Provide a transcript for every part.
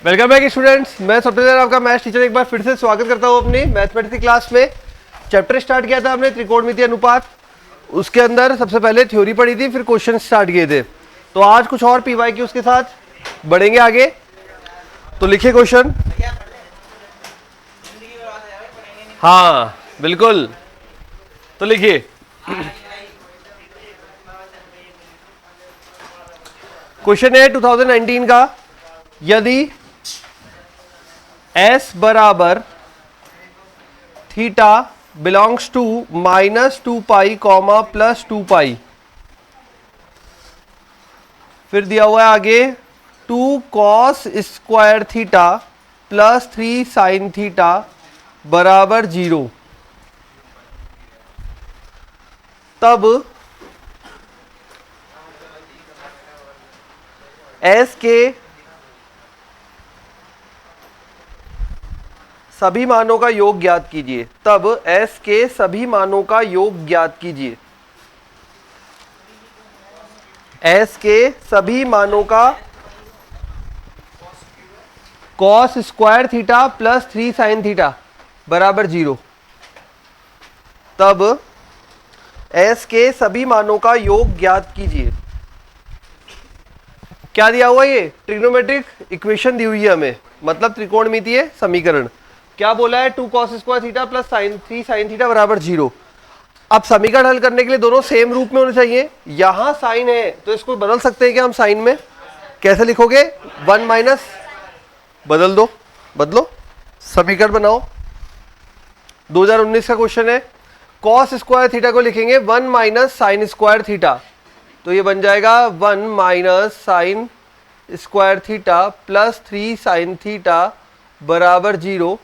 Welcome back students, मैं सबसे आपका मैथ्स टीचर एक बार फिर से स्वागत करता हूं अपनी मैथमेटिक्स की क्लास में। चैप्टर स्टार्ट किया था हमने त्रिकोणमितीय अनुपात। उसके अंदर सबसे पहले थ्योरी पढ़ी थी, फिर क्वेश्चन स्टार्ट किए थे। तो आज कुछ और पीवाई की उसके साथ बढ़ेंगे आगे। तो लिखिए क्वेश्चन। हाँ बिल्कुल, तो लिखिए क्वेश्चन है 2019 का। यदि S बराबर theta belongs to -2 pi comma +2 pi, फिर दिया हुआ है आगे 2 cos square theta +3 sine theta बराबर 0, तब S के सभी मानों का योग ज्ञात कीजिए। तब S के सभी मानों का योग ज्ञात कीजिए। S के सभी मानों का cos square theta +3 sine theta बराबर 0, तब S के सभी मानों का योग ज्ञात कीजिए। क्या दिया हुआ? ये ट्रिग्नोमेट्रिक इक्वेशन दी हुई है हमें, मतलब त्रिकोणमितीय समीकरण। क्या बोला है? 2 cos square theta +3 sine theta बराबर 0। अब समीकरण हल करने के लिए दोनों सेम रूप में होने चाहिए। यहां साइन है तो इसको बदल सकते हैं क्या हम? साइन में कैसे लिखोगे? 1 माइनस, बदल दो, बदलो, समीकरण बनाओ। 2019 का क्वेश्चन है। cos स्क्वायर थीटा को लिखेंगे 1 माइनस साइन स्क्वायर थीटा, तो ये बन जाएगा 1 minus sine square theta +3 sine theta बराबर 0।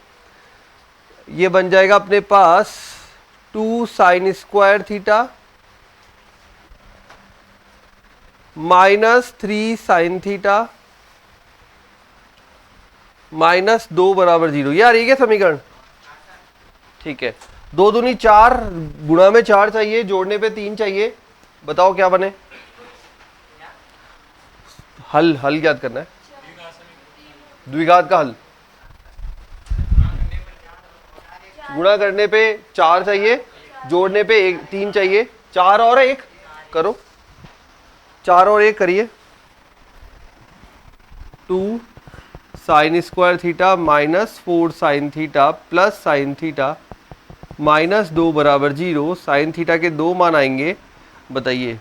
ये बन जाएगा अपने पास 2 sine square theta -3 sine theta -2 बराबर 0। ये आ रही है क्या समीकरण? ठीक है। 2 दूनी 4, गुणा में 4 चाहिए, जोड़ने पे 3 चाहिए। बताओ क्या बने? हल ज्ञात करना है, द्विघात का हल। गुणा करने पे 4 चाहिए, जोड़ने पे 3 चाहिए। 4 और 1 करो, 4 और 1 करिए। 2 sine square theta -4 sine theta plus sine theta -2 बराबर 0। साइन थीटा के 2 मान आएंगे, बताइए।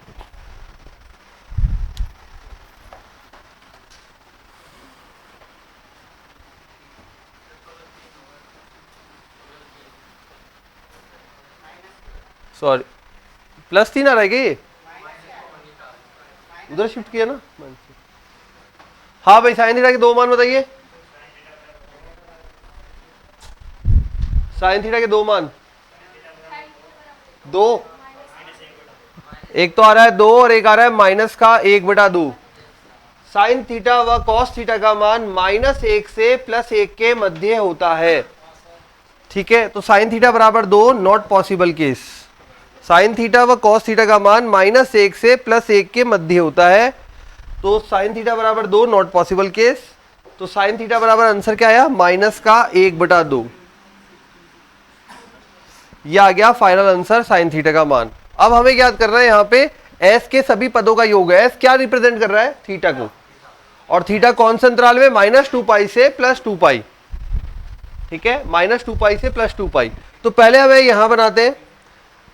सॉरी, +3 आ रहा है क्या? ये उधर शिफ्ट किया ना। हाँ भाई, साइन थीटा के 2 मान बताइए। साइन थीटा के 2 मान 2, एक तो आ रहा है 2 और एक आ रहा है -1/2। साइन थीटा व कॉस थीटा का मान -1 से +1 के मध्य होता है। ठीक है, तो साइन थीटा बराबर 2 not possible case. Sine theta व कॉस थीटा का मान -1 से +1 के मध्य होता है, तो साइन थीटा बराबर 2 नॉट पॉसिबल केस। तो साइन थीटा बराबर आंसर क्या आया? -1/2। यह आ गया फाइनल आंसर साइन थीटा का मान। अब हमें याद करना है यहाँ पे S के सभी पदों का योग है। S क्या रिप्रेजेंट कर रहा है? थीटा को। और थीटा कौन से अंतराल में? -2 पाई से +2 पाई। ठीक है, -2 पाई से +2 पाई। तो पहले हमें यहां बनाते हैं,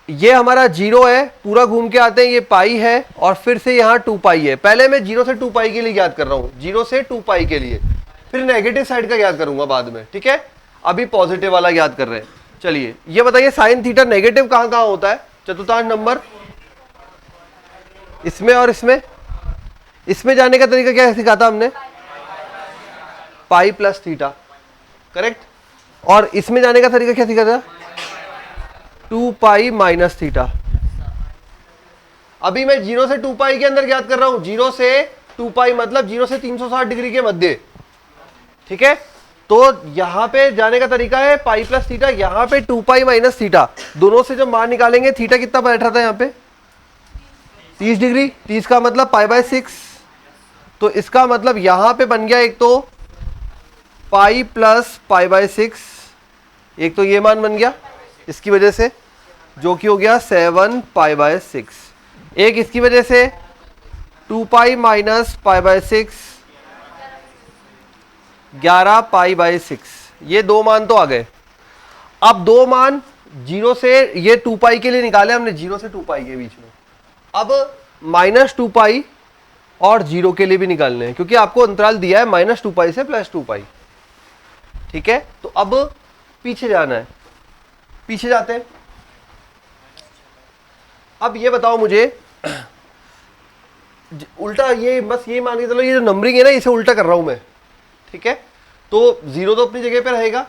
ये हमारा 0 है, पूरा घूम के आते हैं, ये पाई है और फिर से यहाँ 2 पाई है। पहले मैं 0 से 2 पाई के लिए याद कर रहा हूँ, 0 से 2 पाई के लिए, फिर नेगेटिव साइड का याद करूंगा बाद में। ठीक है, अभी पॉजिटिव वाला याद कर रहे हैं। चलिए ये बताइए, साइन थीटा नेगेटिव कहां कहां होता है? चतुर्थांश नंबर, इसमें और इसमें। इसमें जाने का तरीका क्या सिखाता हमने? Pi plus theta, correct. और इसमें जाने का तरीका क्या सिखाता? 2 पाई माइनस थीटा। अभी मैं 0 से 2 पाई के अंदर याद कर रहा हूं। 0 से 2 पाई मतलब 0 से 360 डिग्री के मध्य। ठीक है, तो यहां पे जाने का तरीका है पाई प्लस थीटा, यहां पे 2 पाई माइनस थीटा। दोनों से जब मान निकालेंगे, थीटा कितना बैठा था यहाँ पे? 30 डिग्री। 30 का मतलब पाई/6, तो इसका मतलब यहां पे बन गया एक तो पाई प्लस पाई बाय 6, एक तो ये मान बन गया इसकी वजह से, जो कि हो गया 7 पाई बाय 6। एक इसकी वजह से 2 pi minus pi by 6, 11 pi by 6। ये दो मान तो आ गए। अब दो मान जीरो से, ये 2 पाई के लिए निकाले हमने, 0 से 2 पाई के बीच में। अब -2 पाई और 0 के लिए भी निकालने हैं, क्योंकि आपको अंतराल दिया है -2 पाई से +2 पाई। ठीक है, तो अब पीछे जाना है, पीछे जाते हैं। अब ये बताओ मुझे, उल्टा ये बस ये मान के चलो, ये जो नंबरिंग है ना, इसे उल्टा कर रहा हूं मैं। ठीक है, तो 0 तो अपनी जगह पे रहेगा।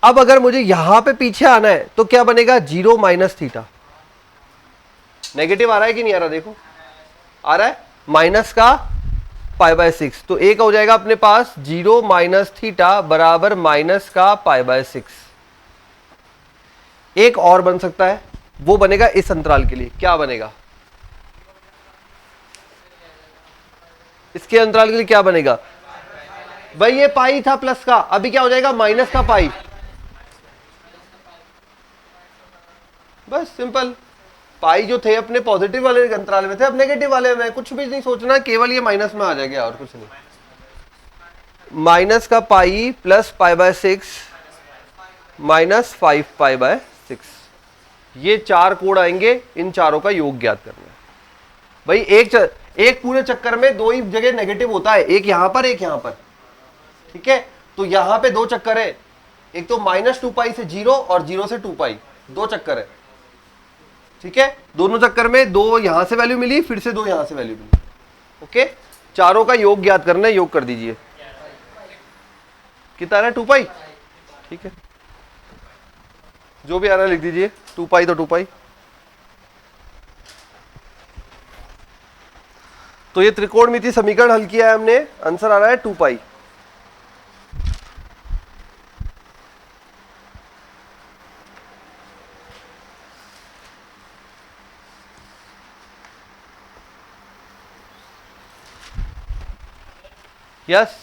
अब अगर मुझे यहां पे पीछे आना है तो क्या बनेगा, 0 माइनस थीटा। नेगेटिव आ रहा है कि नहीं आ रहा, देखो आ रहा है, माइनस का पाई बाय 6। तो एक हो जाएगा अपने पास 0 माइनस थीटा बराबर माइनस का पाई बाय 6। एक और बन सकता है, वो बनेगा इस अंतराल के लिए। क्या बनेगा इसके अंतराल के लिए, क्या बनेगा भाई, ये पाई था प्लस का, अभी क्या हो जाएगा माइनस का पाई। बस सिंपल, पाई जो थे अपने पॉजिटिव वाले अंतराल में थे, अब नेगेटिव वाले में। कुछ भी नहीं सोचना, केवल ये माइनस में आ जाएगा और कुछ नहीं। माइनस का pi plus pi by 6 minus 5 pi by 6। ये चार कोड आएंगे, इन चारों का योग ज्ञात करना है। भाई एक पूरे चक्कर में दो ही जगह नेगेटिव होता है, एक यहां पर एक यहां पर। ठीक है, तो यहां पे दो चक्कर है, एक तो -2 पाई से 0 और 0 से 2 पाई, दो चक्कर है। ठीक है, दोनों चक्कर में दो यहां से वैल्यू मिली, फिर से दो यहां से वैल्यू मिली। ओके, चारों का योग ज्ञात करना है, योग कर दीजिए। कितना है 2 पाई। ठीक है, जो भी आ रहा है लिख दीजिए, 2 पाई तो 2 पाई। तो ये त्रिकोणमितीय समीकरण हल किया है हमने, आंसर आ रहा है 2 पाई। यस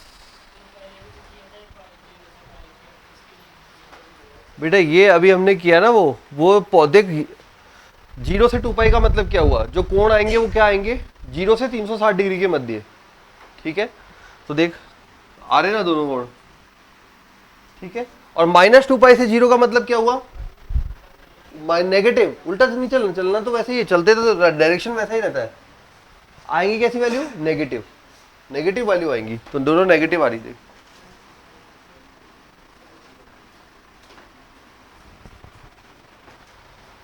बेटा, ये अभी हमने किया ना, वो पौधे 0 से 2 पाई का मतलब क्या हुआ, जो कोण आएंगे वो क्या आएंगे, 0 से 360 डिग्री के मध्य। ठीक है, तो देख आ रहे ना दोनों कोण। ठीक है, और -2 पाई से 0 का मतलब क्या हुआ, नेगेटिव। उल्टा से नहीं चलना, चलना तो वैसे ही चलते तो डायरेक्शन वैसा ही रहता है। आएंगी कैसी वैल्यू, नेगेटिव, नेगेटिव वैल्यू आएंगी, तो दोनों नेगेटिव आ रही थी।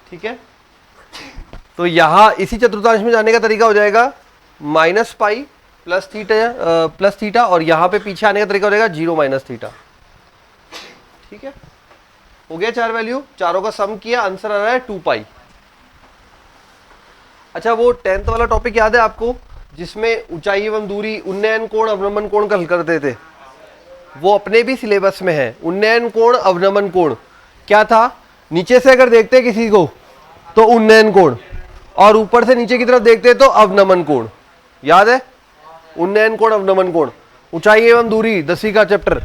ठीक है, तो यहां इसी चतुर्थांश में जाने का तरीका हो जाएगा -पाई प्लस थीटा, और यहां पे पीछे आने का तरीका हो जाएगा 0 माइनस थीटा। ठीक है, हो गया चार वैल्यू, चारों का सम किया, आंसर आ रहा है 2 पाई। अच्छा, वो 10th वाला टॉपिक याद है आपको, जिसमें ऊंचाई एवं दूरी, उन्नयन कोण, अवनमन कोण का हल करते थे? वो अपने भी सिलेबस में है। उन्नयन कोण, अवनमन कोण क्या था, नीचे से अगर देखते किसी को तो उन्नयन कोण, और ऊपर से नीचे की तरफ देखते तो अवनमन कोण। याद है, उन्नयन कोण, अवनमन कोण, ऊंचाई एवं दूरी, 10वीं का चैप्टर।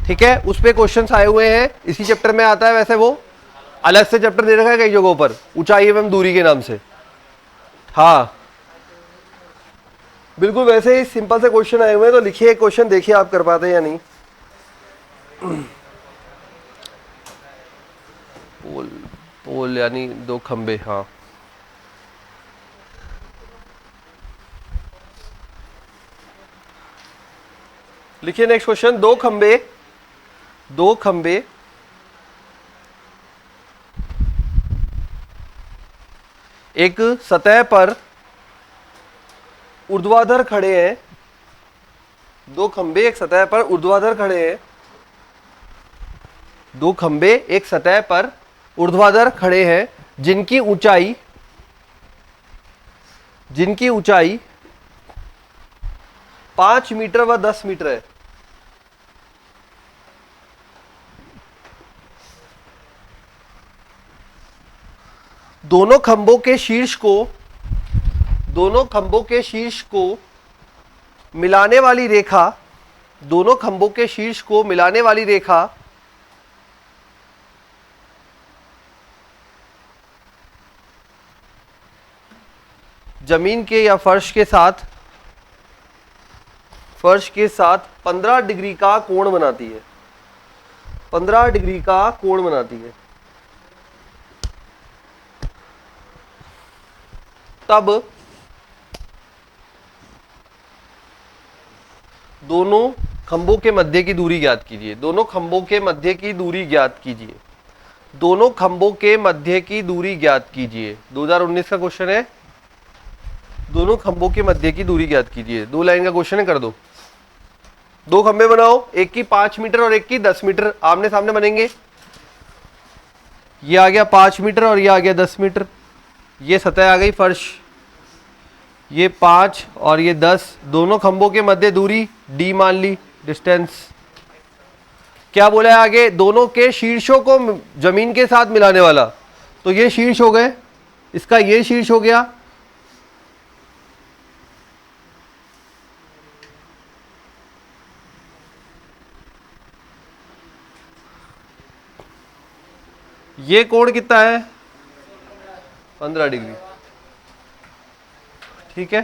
ठीक है, उस पे क्वेश्चंस आए हुए हैं, इसी चैप्टर में आता है। वैसे वो अलग से चैप्टर दे रखा है कई जगहों पर, ऊंचाई एवं दूरी के नाम से। हाँ, बिल्कुल वैसे ही सिंपल से क्वेश्चन आए हुए हैं, तो लिखिए क्वेश्चन, देखिए आप कर पाते हैं या नहीं। पोल, पोल यानी दो खंबे। हाँ, लिखिए नेक्स्ट क्वेश्चन, दो खंबे एक सतह पर ऊर्ध्वाधर खड़े हैं। दो खंबे एक सतह पर ऊर्ध्वाधर खड़े हैं। दो खंबे एक सतह पर ऊर्ध्वाधर खड़े हैं, जिनकी ऊंचाई 5 मीटर व 10 मीटर है। दोनों खंभों के शीर्ष को मिलाने वाली रेखा, दोनों खंभों के शीर्ष को मिलाने वाली रेखा जमीन के या फर्श के साथ 15 डिग्री का कोण बनाती है। 15 डिग्री का कोण बनाती है। तब दोनों खंभों के मध्य की दूरी ज्ञात कीजिए। दोनों खंभों के मध्य की दूरी ज्ञात कीजिए। दोनों खंभों के मध्य की दूरी ज्ञात कीजिए। 2019 का क्वेश्चन है। दोनों खंभों के मध्य की दूरी ज्ञात कीजिए। 2 लाइन का क्वेश्चन है, कर दो। 2 खंभे बनाओ, एक की 5 मीटर और एक की 10 मीटर आमने सामने बनेंगे। ये आ गया 5 मीटर और ये आ गया 10 मीटर। ये सतह आ गई फर्श। ये 5 और ये 10, दोनों खंभों के मध्य दूरी d मान ली, डिस्टेंस। क्या बोला है आगे? दोनों के शीर्षों को जमीन के साथ मिलाने वाला, तो ये शीर्ष हो गए, इसका ये शीर्ष हो गया। ये कोण कितना है? 15 डिग्री। ठीक है।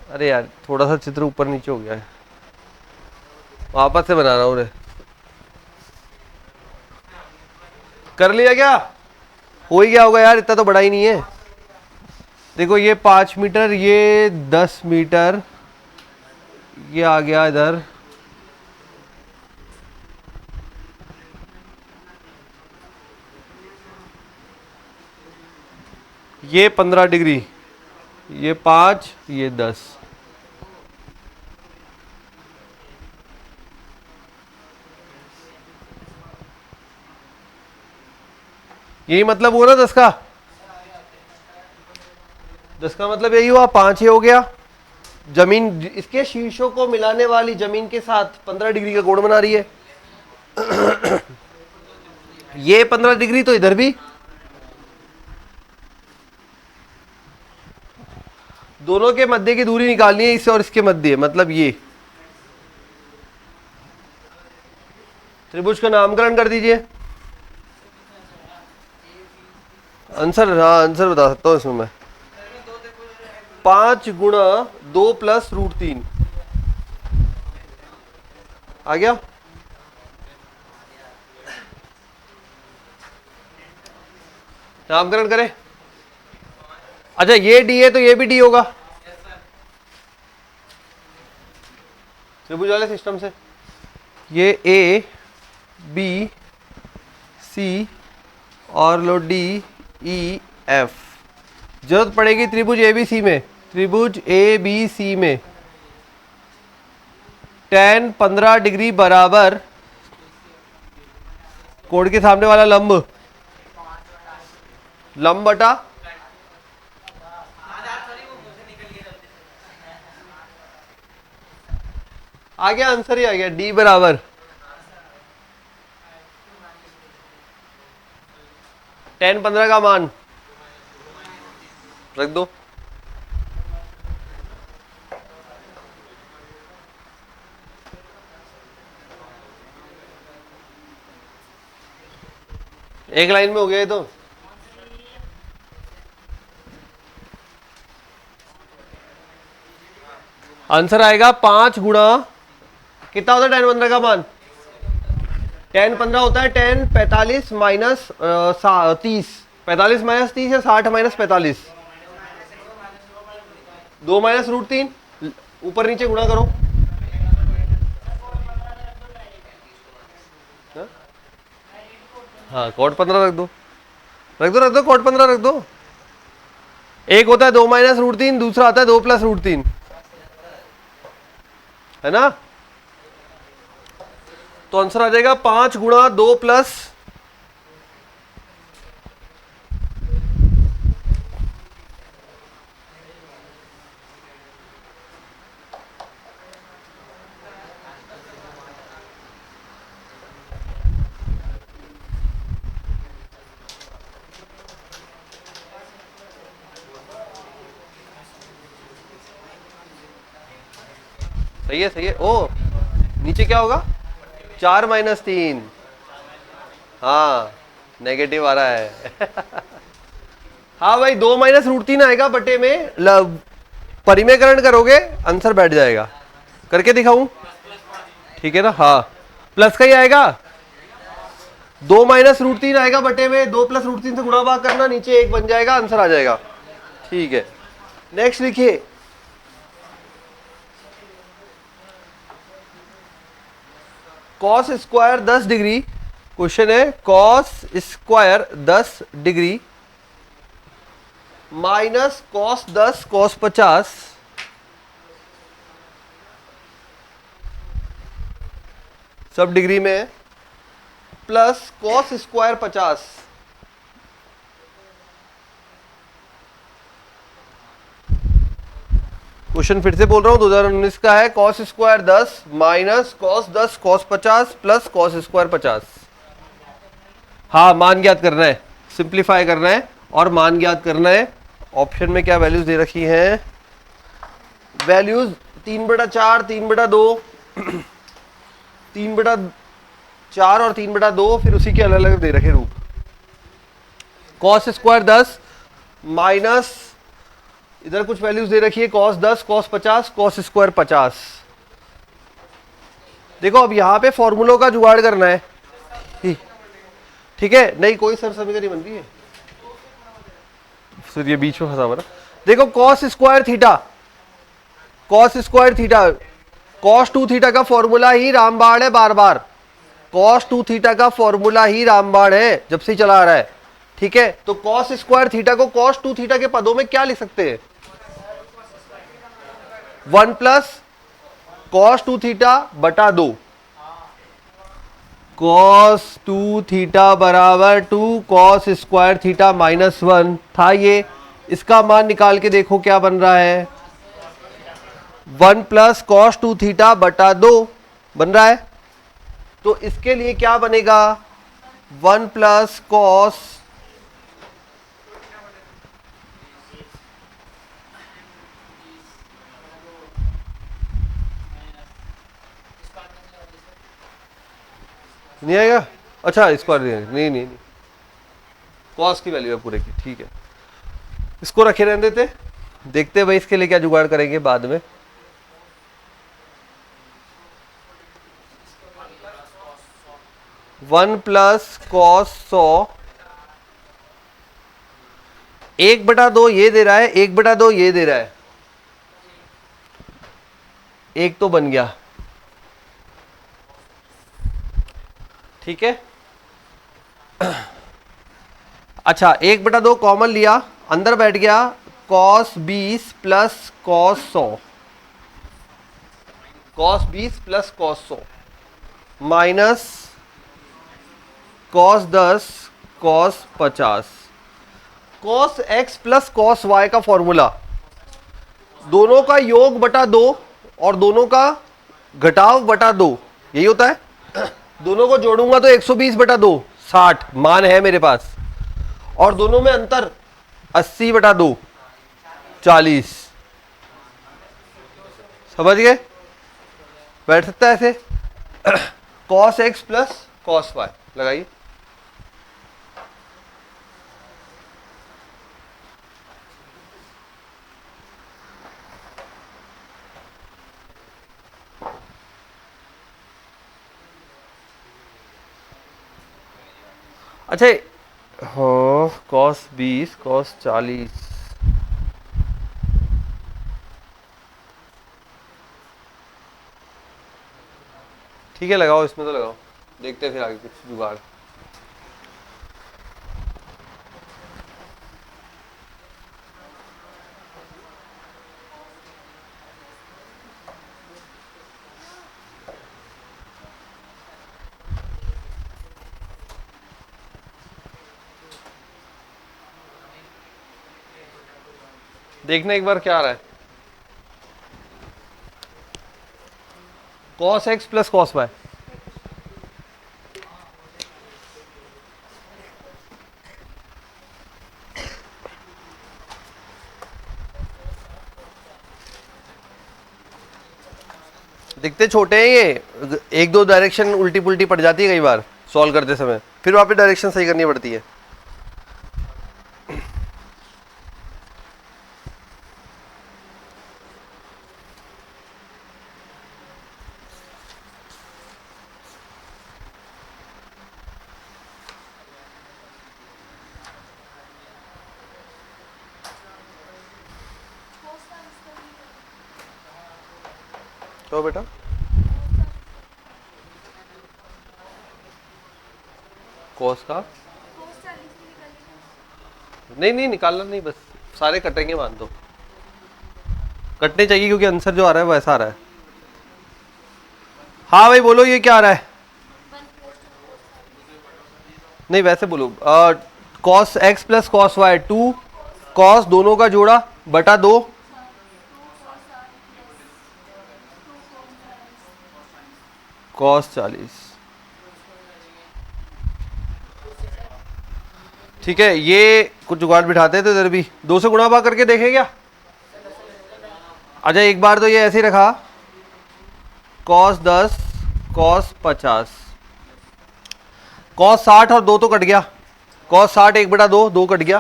अरे यार थोड़ा सा चित्र ऊपर नीचे हो गया है, वापस से बना रहा हूं। कर लिया क्या? हो ही गया होगा यार, इतना तो बड़ा ही नहीं है। देखो ये 5 मीटर, ये 10 मीटर, ये आ गया इधर। ये 15 डिग्री, ये 5, ये 10। यही मतलब हुआ ना 10 का? 10 का मतलब यही हुआ, 5 ये हो गया। जमीन इसके शीर्षों को मिलाने वाली जमीन के साथ 15 डिग्री का कोण बना रही है। ये 15 डिग्री, तो इधर भी। दोनों के मध्य की दूरी निकालनी है, इससे और इसके मध्य, मतलब ये त्रिभुज का नामकरण कर दीजिए। आंसर, हाँ आंसर बता सकता हूं इसमें मैं। 5 गुणा 2 प्लस √3 आ गया। नामकरण करें। अच्छा ये डी है तो ये भी डी होगा त्रिभुज वाले सिस्टम से। ये ए बी सी और लो डी ई एफ। जरूरत पड़ेगी त्रिभुज ए बी सी में। त्रिभुज ए बी सी में tan 15 डिग्री बराबर कोण के सामने वाला लंब, लंब बटा आ गया, आंसर ही आ गया। डी बराबर tan 15 का मान रख दो। एक लाइन में हो गया ये तो। आंसर आएगा 5 गुणा कितना होता है tan 15 का मान? tan 15 होता है tan 45 माइनस 30, 45 माइनस 30 या 60 माइनस 45, 2 माइनस √3, ऊपर नीचे गुणा करो। हाँ cot 15 रख दो, रख दो, रख दो, cot 15 रख दो। एक होता है 2 माइनस √3, दूसरा आता है 2 प्लस √3, है ना? तो आंसर आ जाएगा 5 गुणा 2 प्लस सही है सही है। ओ नीचे क्या होगा, 4-3। हाँ नेगेटिव आ रहा है। हाँ भाई 2-√3 आएगा बटे में, परिमेयकरण करोगे आंसर बैठ जाएगा। करके दिखाऊं, ठीक है ना। हाँ प्लस का ही आएगा, 2-√3 आएगा बटे में, 2 + √3 से गुणा भाग करना, नीचे 1 बन जाएगा, आंसर आ जाएगा। ठीक है नेक्स्ट लिखिए, कॉस स्क्वायर 10 डिग्री। क्वेश्चन है cos square 10 degree minus cos 10 cos 50 सब डिग्री में है, प्लस कॉस स्क्वायर 50। क्वेश्चन फिर से बोल रहा हूं, 2019 का है, cos square 10 minus cos 10 cos 50 plus cos square 50। हाँ मान ज्ञात करना है, सिंप्लीफाई करना है और मान ज्ञात करना है। ऑप्शन में क्या वैल्यूज दे रखी हैं, वैल्यूज 3/4, 3/2, 3/4 और 3/2, फिर उसी के अलग अलग दे रखे रूप। कॉस स्क्वायर 10 माइनस इधर कुछ वैल्यूज दे रखी है, कॉस 10 कॉस 50 कॉस स्क्वायर 50। देखो अब यहां पे फॉर्मूलों का जुगाड़ करना है, ठीक है। नहीं कोई सर समीकरण बन रही है, फिर ये बीच में फंसा हुआ ना। देखो cos square theta, cos square theta, cos 2 theta का फॉर्मूला ही रामबाण है बार बार, कॉस 2 थीटा का फॉर्मूला ही रामबाण है जब से चला आ रहा है, ठीक है। तो कॉस स्क्वायर थीटा को कॉस 2 थीटा के पदों में क्या लिख सकते हैं, 1 प्लस कॉस 2 थीटा बटा 2, कॉस 2 थीटा बराबर 2 कॉस स्क्वायर थीटा माइनस 1 था ये। इसका मान निकाल के देखो क्या बन रहा है, 1 प्लस कॉस 2 थीटा बटा 2 बन रहा है। तो इसके लिए क्या बनेगा, 1 प्लस कॉस नहीं आएगा, अच्छा स्क्वायर नहीं नहीं नहीं, कॉस की वैल्यू है पूरे की, ठीक है। इसको रखे रहने देते, देखते हैं भाई इसके लिए क्या जुगाड़ करेंगे बाद में। वन प्लस कॉस 100, 1/2 ये दे रहा है, 1/2 ये दे रहा है, एक तो बन गया, ठीक है। अच्छा 1/2 कॉमन लिया, अंदर बैठ गया, cos 20 plus cos 100, cos 20 plus cos 100 minus cos 10 cos 50, cos x plus cos y का फॉर्मूला, दोनों का योग बटा 2 और दोनों का घटाव बटा 2, यही होता है। दोनों को जोड़ूंगा तो 120/2 60 मान है मेरे पास, और दोनों में अंतर 80/2 40, समझ गए, बैठ सकता है ऐसे। Cos x plus cos y लगाइए, अच्छा हाँ कॉस 20 कॉस 40, ठीक है लगाओ, इसमें तो लगाओ, देखते हैं फिर आगे कुछ जुगाड़। देखना एक बार क्या आ रहा है, cos x plus cos y, दिखते छोटे हैं ये, एक दो डायरेक्शन उल्टी पुल्टी पड़ जाती है कई बार सॉल्व करते समय, फिर वहां पे डायरेक्शन सही करनी पड़ती है। तो बेटा कॉस का नहीं नहीं निकालना नहीं, बस सारे कटेंगे मान दो, कटने चाहिए क्योंकि आंसर जो आ रहा है वैसा आ रहा है। हाँ भाई बोलो ये क्या आ रहा है? नहीं वैसे बोलो, cos X plus cos Y 2 cos दोनों का जोड़ा बटा 2 कॉस 40। ठीक है, ये कुछ जुगाड़ बिठाते थे इधर भी, 2 से गुणा भाग करके देखे क्या? अच्छा एक बार तो ये ऐसे ही रखा, कॉस 10 कॉस 50, कॉस 60 और 2 तो कट गया, कॉस 60 1/2 2 कट गया,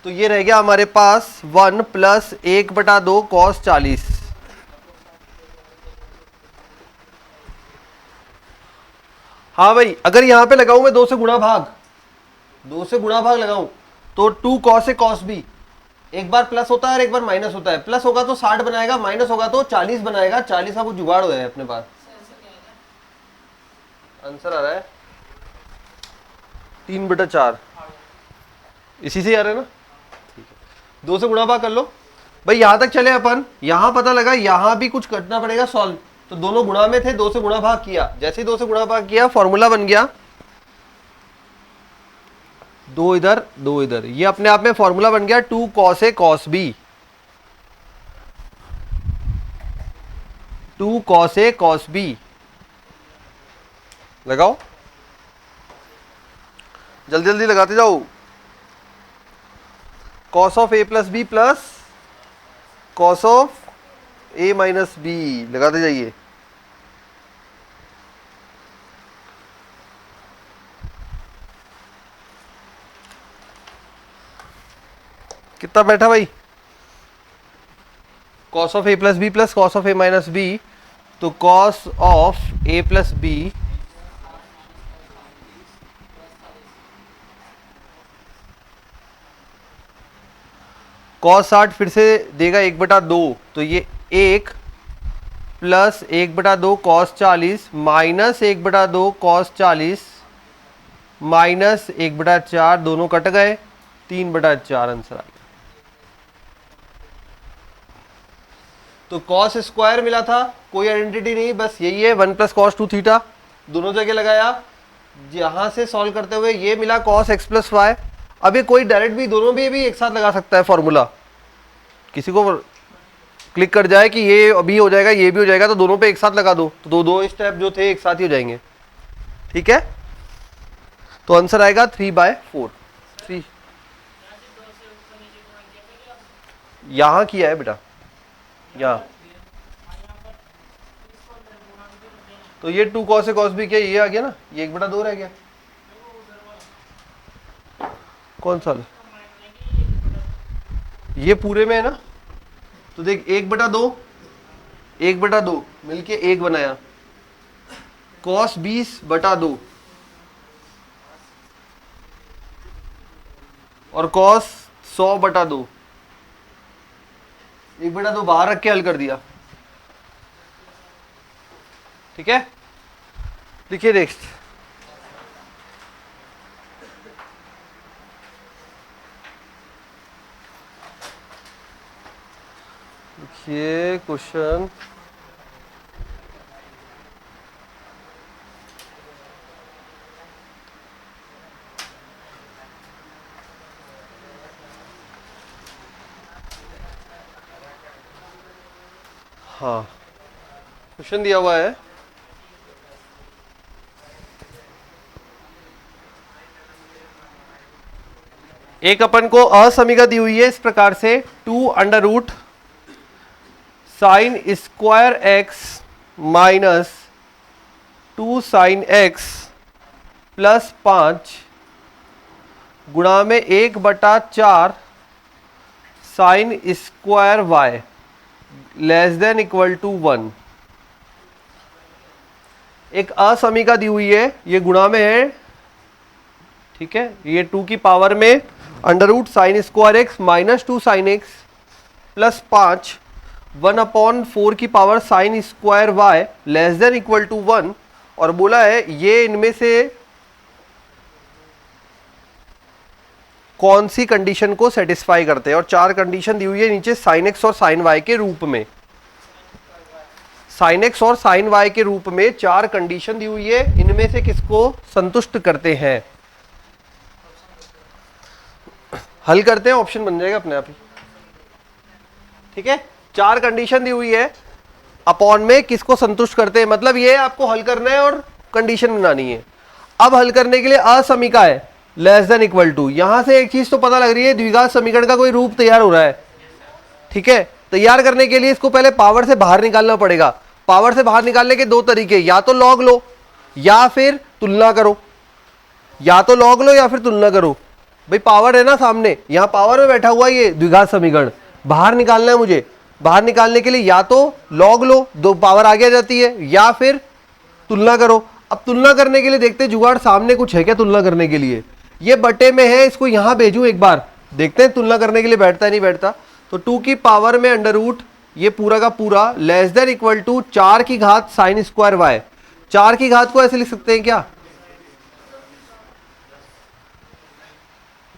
तो ये रह गया हमारे पास 1 प्लस 1/2 कॉस 40। हाँ भाई अगर यहां पे लगाऊं मैं 2 से गुणा भाग, 2 से गुणा भाग लगाऊं तो 2 कॉस ए कॉस बी, एक बार प्लस होता है और एक बार माइनस होता है, प्लस होगा तो 60 बनाएगा, माइनस होगा तो 40 बनाएगा, 40 का कुछ जुगाड़ हो है अपने पास। आंसर आ रहा है 3/4, इसी से आ रहा है ना? ठीक है 2 से गुणा भाग कर लो भाई, यहां तक चले अपन, यहां पता लगा यहां भी कुछ करना पड़ेगा सॉल्व, तो दोनों गुणा में थे, 2 से गुणा भाग किया, जैसे ही 2 से गुणा भाग किया फॉर्मूला बन गया 2 इधर 2 इधर, ये अपने आप में फॉर्मूला बन गया 2 cos A cos B, 2 cos A cos B. लगाओ जल्दी जल्दी लगाते जाओ, cos of A plus B plus cos of A minus B, लगाते जाइए। कितना बैठा भाई? Cos of A plus B plus cos of A minus B, तो cos of A plus B cos 60 फिर से देगा 1/2, तो ये 1 plus 1/2 cos 40 minus 1/2 cos 40 minus 1/4, दोनों कट गए, 3/4 आंसर आ गया। तो कॉस स्क्वायर मिला था, कोई आइडेंटिटी नहीं, बस यही है 1 प्लस कॉस 2 थीटा, दोनों जगह लगाया, यहां से सॉल्व करते हुए ये मिला कॉस एक्स प्लस वाई। अब ये कोई डायरेक्ट भी दोनों भी एक साथ लगा सकता है फॉर्मूला, किसी को क्लिक कर जाए कि ये अभी हो जाएगा ये भी हो जाएगा, तो दोनों पे एक साथ लगा दो, तो दो दो स्टेप जो थे एक साथ ही हो जाएंगे। ठीक है, तो आंसर आएगा 3/4। 3 यहां किया है बेटा, यहाँ तो ये 2 कॉस ए कॉस बी क्या ये आ गया ना, ये 1/2 रह गया, कौन सा ये पूरे में है ना, तो देख 1/2 1/2 मिलके 1 बनाया, कॉस 20/2 और कॉस 100/2, 1/2 बाहर रख के हल कर दिया। ठीक है, देखिए नेक्स्ट, देखिए क्वेश्चन, हाँ क्वेश्चन दिया हुआ है, एक अपन को असमीका दी हुई है इस प्रकार से, 2 under root sine square X minus 2 sine X plus 5 गुणा में 1/4 sine square Y less than equal to 1। एक असमीका दी हुई है, ये गुणा में है, ठीक है। ये 2 की पावर में under root sine square X minus 2 sine X plus 5 1/4 की power sine square Y less than equal to 1। और बोला है ये इनमें से कौन सी कंडीशन को सेटिस्फाई करते हैं। और 4 कंडीशन दी हुई है नीचे साइन एक्स और साइन वाई के रूप में। साइन एक्स और साइन वाई के रूप में 4 कंडीशन दी हुई है, इनमें से किसको संतुष्ट करते हैं। हल करते हैं, ऑप्शन बन जाएगा अपने आप ही, ठीक है। 4 कंडीशन दी हुई है, अपॉन में किसको संतुष्ट करते हैं, मतलब ये आपको हल करना है और कंडीशन बनानी है। अब हल करने के लिए असमीका है लेस देन इक्वल टू। यहां से एक चीज तो पता लग रही है, द्विघात समीकरण का कोई रूप तैयार हो रहा है, ठीक है। तैयार करने के लिए इसको पहले पावर से बाहर निकालना पड़ेगा। पावर से बाहर निकालने के 2 तरीके, या तो लॉग लो या फिर तुलना करो। या तो लॉग लो या फिर तुलना करो। भाई पावर है ना सामने, यहां पावर में बैठा हुआ ये द्विघात समीकरण, बाहर निकालना है मुझे। बाहर निकालने के लिए या तो लॉग लो, 2 पावर आगे आ जाती है, या फिर तुलना करो। अब तुलना करने के लिए देखते हैं जुगाड़ सामने कुछ है क्या तुलना करने के लिए। ये बटे में है, इसको यहां भेजूं एक बार, देखते हैं तुलना करने के लिए बैठता है नहीं बैठता। तो 2 की पावर में अंडर रूट ये पूरा का पूरा लेस देन इक्वल टू 4 की घात साइन स्क्वायर वाई। 4 की घात को ऐसे लिख सकते हैं क्या,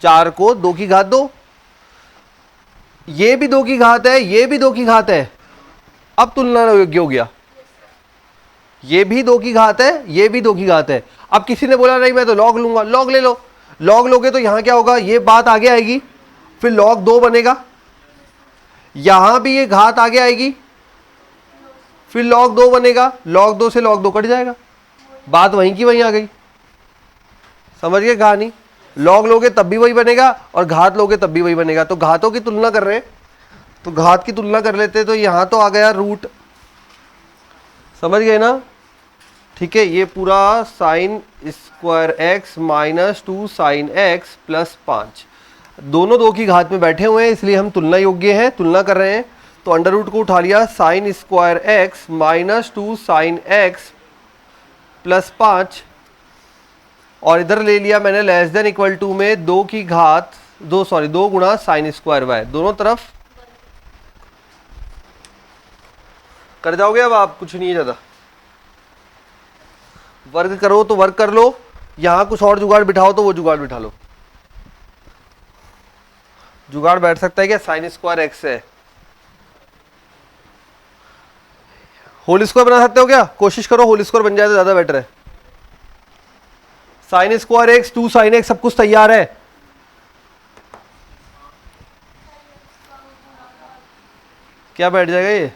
4 को 2 की घात 2, ये भी 2 की घात है, ये भी 2 की घात है। अब तुलना योग्य हो गया, ये भी 2 की घात है, ये भी 2 की घात है। अब किसी ने बोला नहीं मैं तो लॉग लूंगा, लॉग ले लो। लॉग लोगे तो यहां क्या होगा, ये बात आगे आएगी, फिर लॉग 2 बनेगा, यहां भी ये घात आगे आएगी, फिर log 2 बनेगा, log 2 से log 2 कट जाएगा, बात वहीं की वहीं आ गई। समझ गए कहानी। log लोगे तब भी वही बनेगा और घात लोगे तब भी वही बनेगा। तो घातों की तुलना कर रहे हैं तो घात की तुलना कर लेते हैं, तो यहां तो आ गया रूट, समझ गए ना, ठीक है। ये पूरा sign square X minus 2 sine X plus 5, दोनों 2 की घात में बैठे हुए हैं, इसलिए हम तुलना योग्य हैं, तुलना कर रहे हैं। तो अंडर रूट को उठा लिया, sign square X minus 2 sine X plus 5, और इधर ले लिया मैंने लेस देन इक्वल टू में 2 की घात 2 गुणा साइन स्क्वायर वाई, दोनों तरफ कर जाओगे। अब आप कुछ नहीं है ज्यादा, वर्ग करो तो वर्ग कर लो, यहां कुछ और जुगाड़ बिठाओ तो वो जुगाड़ बिठा लो। जुगाड़ बैठ सकता है क्या, साइन स्क्वायर एक्स है, होल स्क्वायर बना सकते हो क्या, कोशिश करो होल स्क्वायर बन जाए तो ज्यादा बेटर है। Sign square x 2 sine x सब कुछ तैयार है, क्या बैठ जाएगा ये,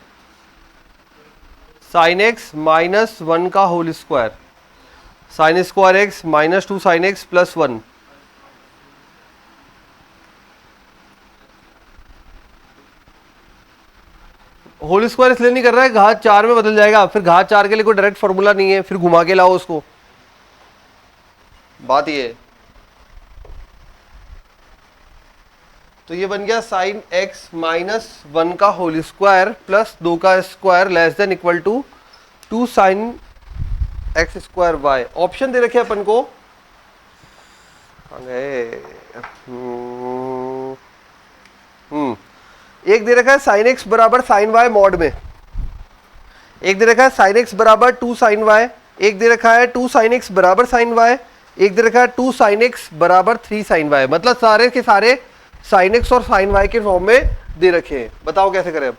साइन एक्स माइनस 1 का whole square, sine square X minus 2 sine X plus 1। Whole square इसलिए नहीं कर रहा है, घात 4 में बदल जाएगा, फिर घात 4 के लिए कोई डायरेक्ट फॉर्मूला नहीं है, फिर घुमा के लाओ उसको, बात ये है। तो ये बन गया साइन एक्स माइनस 1 का होल स्क्वायर प्लस 2 का square less than equal to 2 sine x square y. Option दे रखे अपन को, एक दे रखा है साइन एक्स बराबर साइन वाई मॉड में, एक दे रखा है साइन एक्स बराबर 2 साइन वाई, एक दे रखा है 2 साइन एक्स बराबर साइन वाई, एक दे रखा है 2 साइन एक्स बराबर 3 साइन वाई। मतलब सारे के सारे साइन एक्स और साइन वाई के फॉर्म में दे रखे हैं। बताओ कैसे करें अब।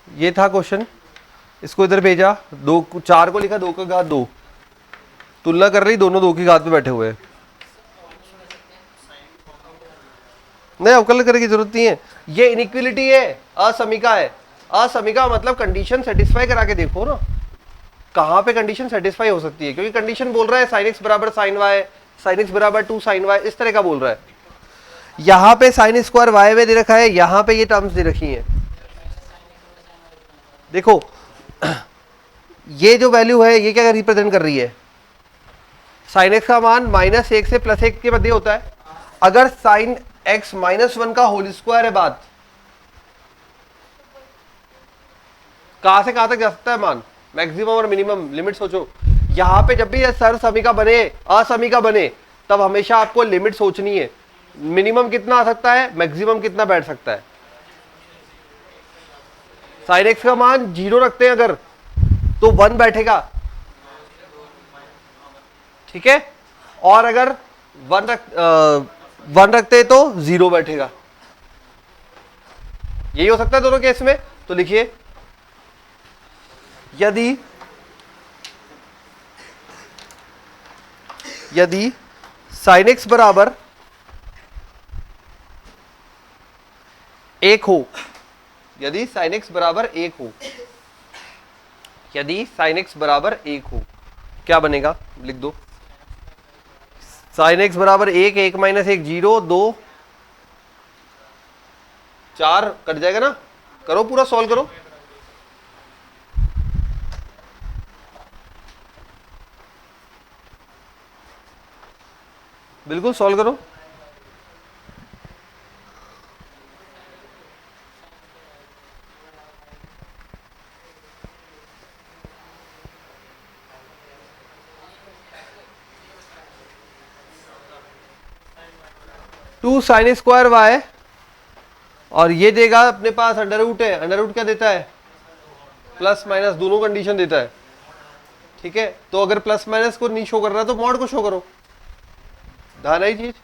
ये था क्वेश्चन, इसको इधर भेजा, 4 को लिखा 2 का घात 2, तुलना कर रही, दोनों 2 की घात में बैठे हुए हैं। नहीं अवकलन करने की जरूरत नहीं है, ये इनइक्वालिटी है, असमीका है। असमीका मतलब कंडीशन सेटिस्फाई करा के देखो ना, कहां पे कंडीशन सेटिस्फाई हो सकती है, क्योंकि कंडीशन बोल रहा है sin x बराबर sin y, sin x बराबर 2 sin y, इस तरह का बोल रहा है। यहां पे sin स्क्वायर y में दे रखा है, यहां पे ये टर्म्स दे रखी हैं। देखो ये जो वैल्यू है ये क्या रिप्रेजेंट कर रही है, sin x का मान -1 से +1 के मध्य होता है। अगर sin x -1 का होल स्क्वायर है बात, कहां से कहां तक जा सकता है मान, मैक्सिमम और मिनिमम लिमिट सोचो। यहां पे जब भी सर समीका बने, असमीका बने, तब हमेशा आपको लिमिट सोचनी है, मिनिमम कितना आ सकता है, मैक्सिमम कितना बैठ सकता है। sin x का मान 0 रखते हैं अगर, तो 1 बैठेगा, ठीक है, और अगर 1 रखते हैं तो 0 बैठेगा। यही हो सकता है दोनों केस में। तो लिखिए, यदि sin x बराबर 1 हो, यदि sin x बराबर 1 हो, यदि sin x बराबर 1 हो, क्या बनेगा, लिख दो। sin x बराबर 1, 1 - 1 0, 2 4 कट जाएगा ना, करो पूरा सॉल्व करो। बिल्कुल सॉल्व करो। टू sin स्क्वायर y, और ये देगा अपने पास अंडर रूट है, अंडर रूट क्या देता है, प्लस माइनस दोनों कंडीशन देता है, ठीक है। तो अगर प्लस माइनस को नहीं शो कर रहा तो मॉड को शो करो, ध्यान आई चीज,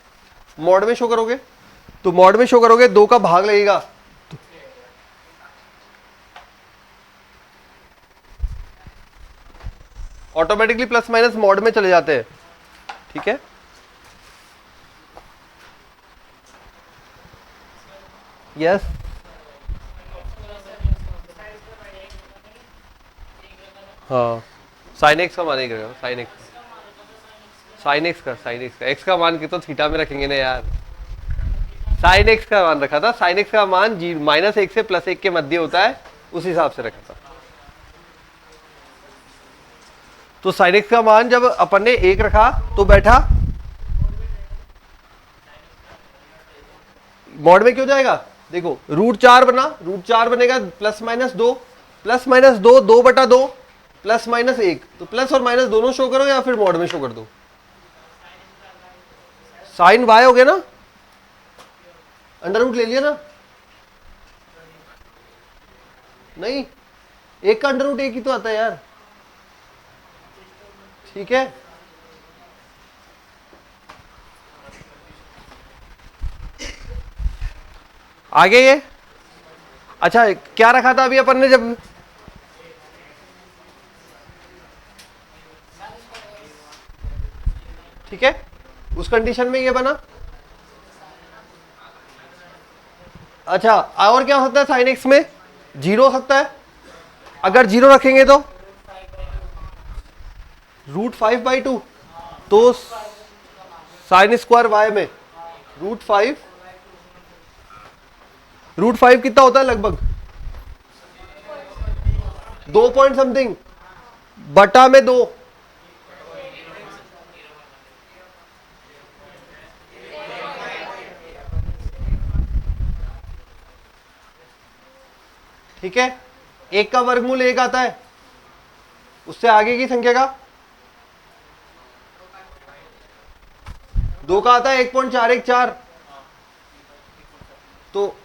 मॉड में शो करोगे तो मॉड में शो करोगे 2 का भाग लगेगा, ऑटोमेटिकली प्लस माइनस मॉड में चले जाते हैं, ठीक है। यस हाँ, साइन एक्स का मान एक रहेगा, साइन एक्स का एक्स का मान तो थीटा में रखेंगे ना यार, साइन एक्स का मान रखा था, साइन एक्स का मान -1 से +1 के मध्य होता है, उस हिसाब से रखा था। तो साइन एक्स का मान जब अपन ने 1 रखा तो बैठा मॉड में क्यों जाएगा, देखो √4 बना, √4 बनेगा +-2, +-2 2/2 +-1, तो प्लस और माइनस दोनों शो करो या फिर मॉड में शो कर दो। साइन y हो गया ना, अंडर रूट ले लिया ना, नहीं एक का अंडर रूट एक ही तो आता है यार, ठीक है। आगे ये अच्छा क्या रखा था अभी अपन ने, जब ठीक है उस कंडीशन में ये बना। अच्छा और क्या हो सकता है, साइन एक्स में 0 हो सकता है, अगर 0 रखेंगे तो √5/2, तो साइन स्क्वायर y में √5 कितना होता है, लगभग 2 पॉइंट समथिंग बटा में 2, ठीक है। 1 का वर्गमूल 1 आता है, उससे आगे की संख्या का 2 का आता है 1.414, तो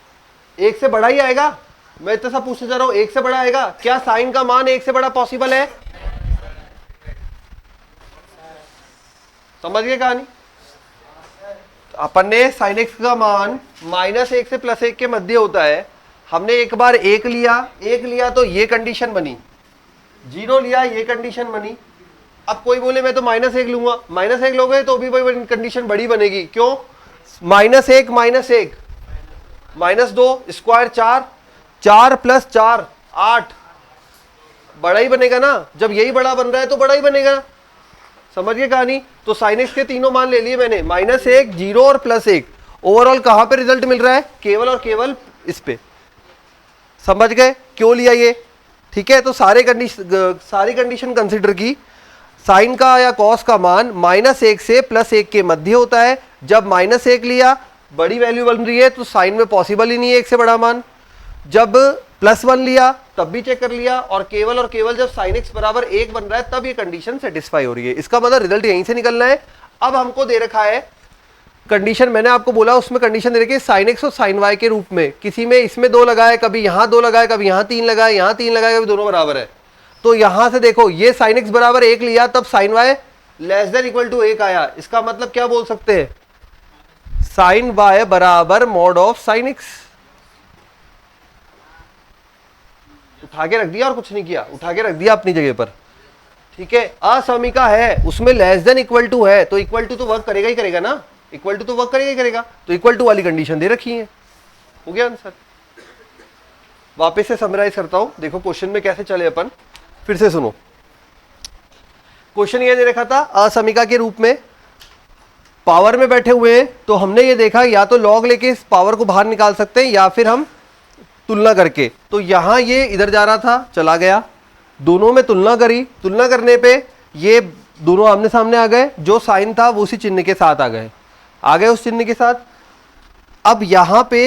1 से बड़ा ही आएगा। मैं इतना सा पूछने जा रहा हूं, 1 से बड़ा आएगा क्या, साइन का मान 1 से बड़ा पॉसिबल है, समझ गए कहानी। तो अपन ने साइन एक्स का मान -1 से +1 के मध्य होता है, हमने एक बार 1 लिया तो ये कंडीशन बनी, 0 लिया ये कंडीशन बनी। अब कोई बोले मैं तो -1 लूंगा, -1 लोगे तो भी वही कंडीशन बड़ी बनेगी, क्यों, -1 -2 स्क्वायर 4 + 4 8, बड़ा ही बनेगा ना, जब यही बड़ा बन रहा है तो बड़ा ही बनेगा। समझ गए कहानी? तो साइन एक्स के तीनों मान ले लिए मैंने, -1, 0 और +1। ओवरऑल कहां पे रिजल्ट मिल रहा है? केवल और केवल इस पे। समझ गए क्यों लिया ये? ठीक है, तो सारी कंडीशन कंसीडर की। साइन का या कॉस का मान -1 से +1 के मध्य होता है। जब -1 लिया, बड़ी वैल्यू बन रही है तो साइन में पॉसिबल ही नहीं है 1 से बड़ा मान। जब +1 लिया तब भी चेक कर लिया, और केवल जब sin x बराबर 1 बन रहा है तब ये कंडीशन सेटिस्फाई हो रही है। इसका मतलब रिजल्ट यहीं से निकलना है। अब हमको दे रखा है कंडीशन, मैंने आपको बोला उसमें कंडीशन दे रखी है sin x और sin y के रूप में। किसी में इसमें 2 लगाए, कभी यहां 2 लगाए, कभी यहां 3 लगाए, यहां 3 लगाए, कभी दोनों बराबर है। तो यहां से देखो, ये sin x बराबर 1 लिया तब sin y < 1 आया। इसका मतलब क्या बोल सकते हैं? sin y बराबर mod ऑफ sin x। उठा के रख दिया और कुछ नहीं किया, उठा के रख दिया अपनी जगह पर। ठीक है, असमीका है, उसमें < है, तो इक्वल टू तो वर्क करेगा ही करेगा ना, इक्वल टू तो वर्क करेगा ही करेगा। तो इक्वल टू वाली कंडीशन दे रखी है। हो गया आंसर। वापस से समराइज करता हूं, देखो क्वेश्चन में कैसे चले अपन, फिर से सुनो। क्वेश्चन ये दे रखा था असमीका के रूप में, पावर में बैठे हुए हैं, तो हमने ये देखा या तो लॉग लेके इस पावर को बाहर निकाल सकते हैं या फिर हम तुलना करके। तो यहां ये इधर जा रहा था, चला गया, दोनों में तुलना करी, तुलना करने पे ये दोनों आमने सामने आ गए, जो साइन था वो उसी चिन्ह के साथ आ गए उस चिन्ह के साथ। अब यहां पे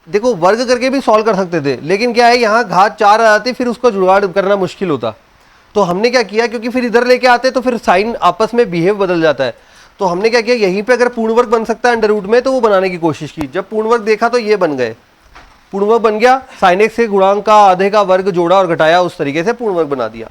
देखो वर्ग करके भी सॉल्व कर सकते थे, लेकिन क्या है यहां घात 4 आ जाती, फिर उसको जुगाड़ करना मुश्किल होता। तो हमने क्या किया, क्योंकि फिर इधर लेके आते तो फिर साइन आपस में बिहेव बदल जाता है, तो हमने क्या किया, यहीं पे अगर पूर्ण वर्ग बन सकता है अंडर रूट में तो वो बनाने की कोशिश की। जब पूर्ण वर्ग देखा तो ये बन गए, पूर्ण वर्ग बन गया, sin x के गुणांक का आधे का वर्ग जोड़ा और घटाया, उस तरीके से पूर्ण वर्ग बना दिया।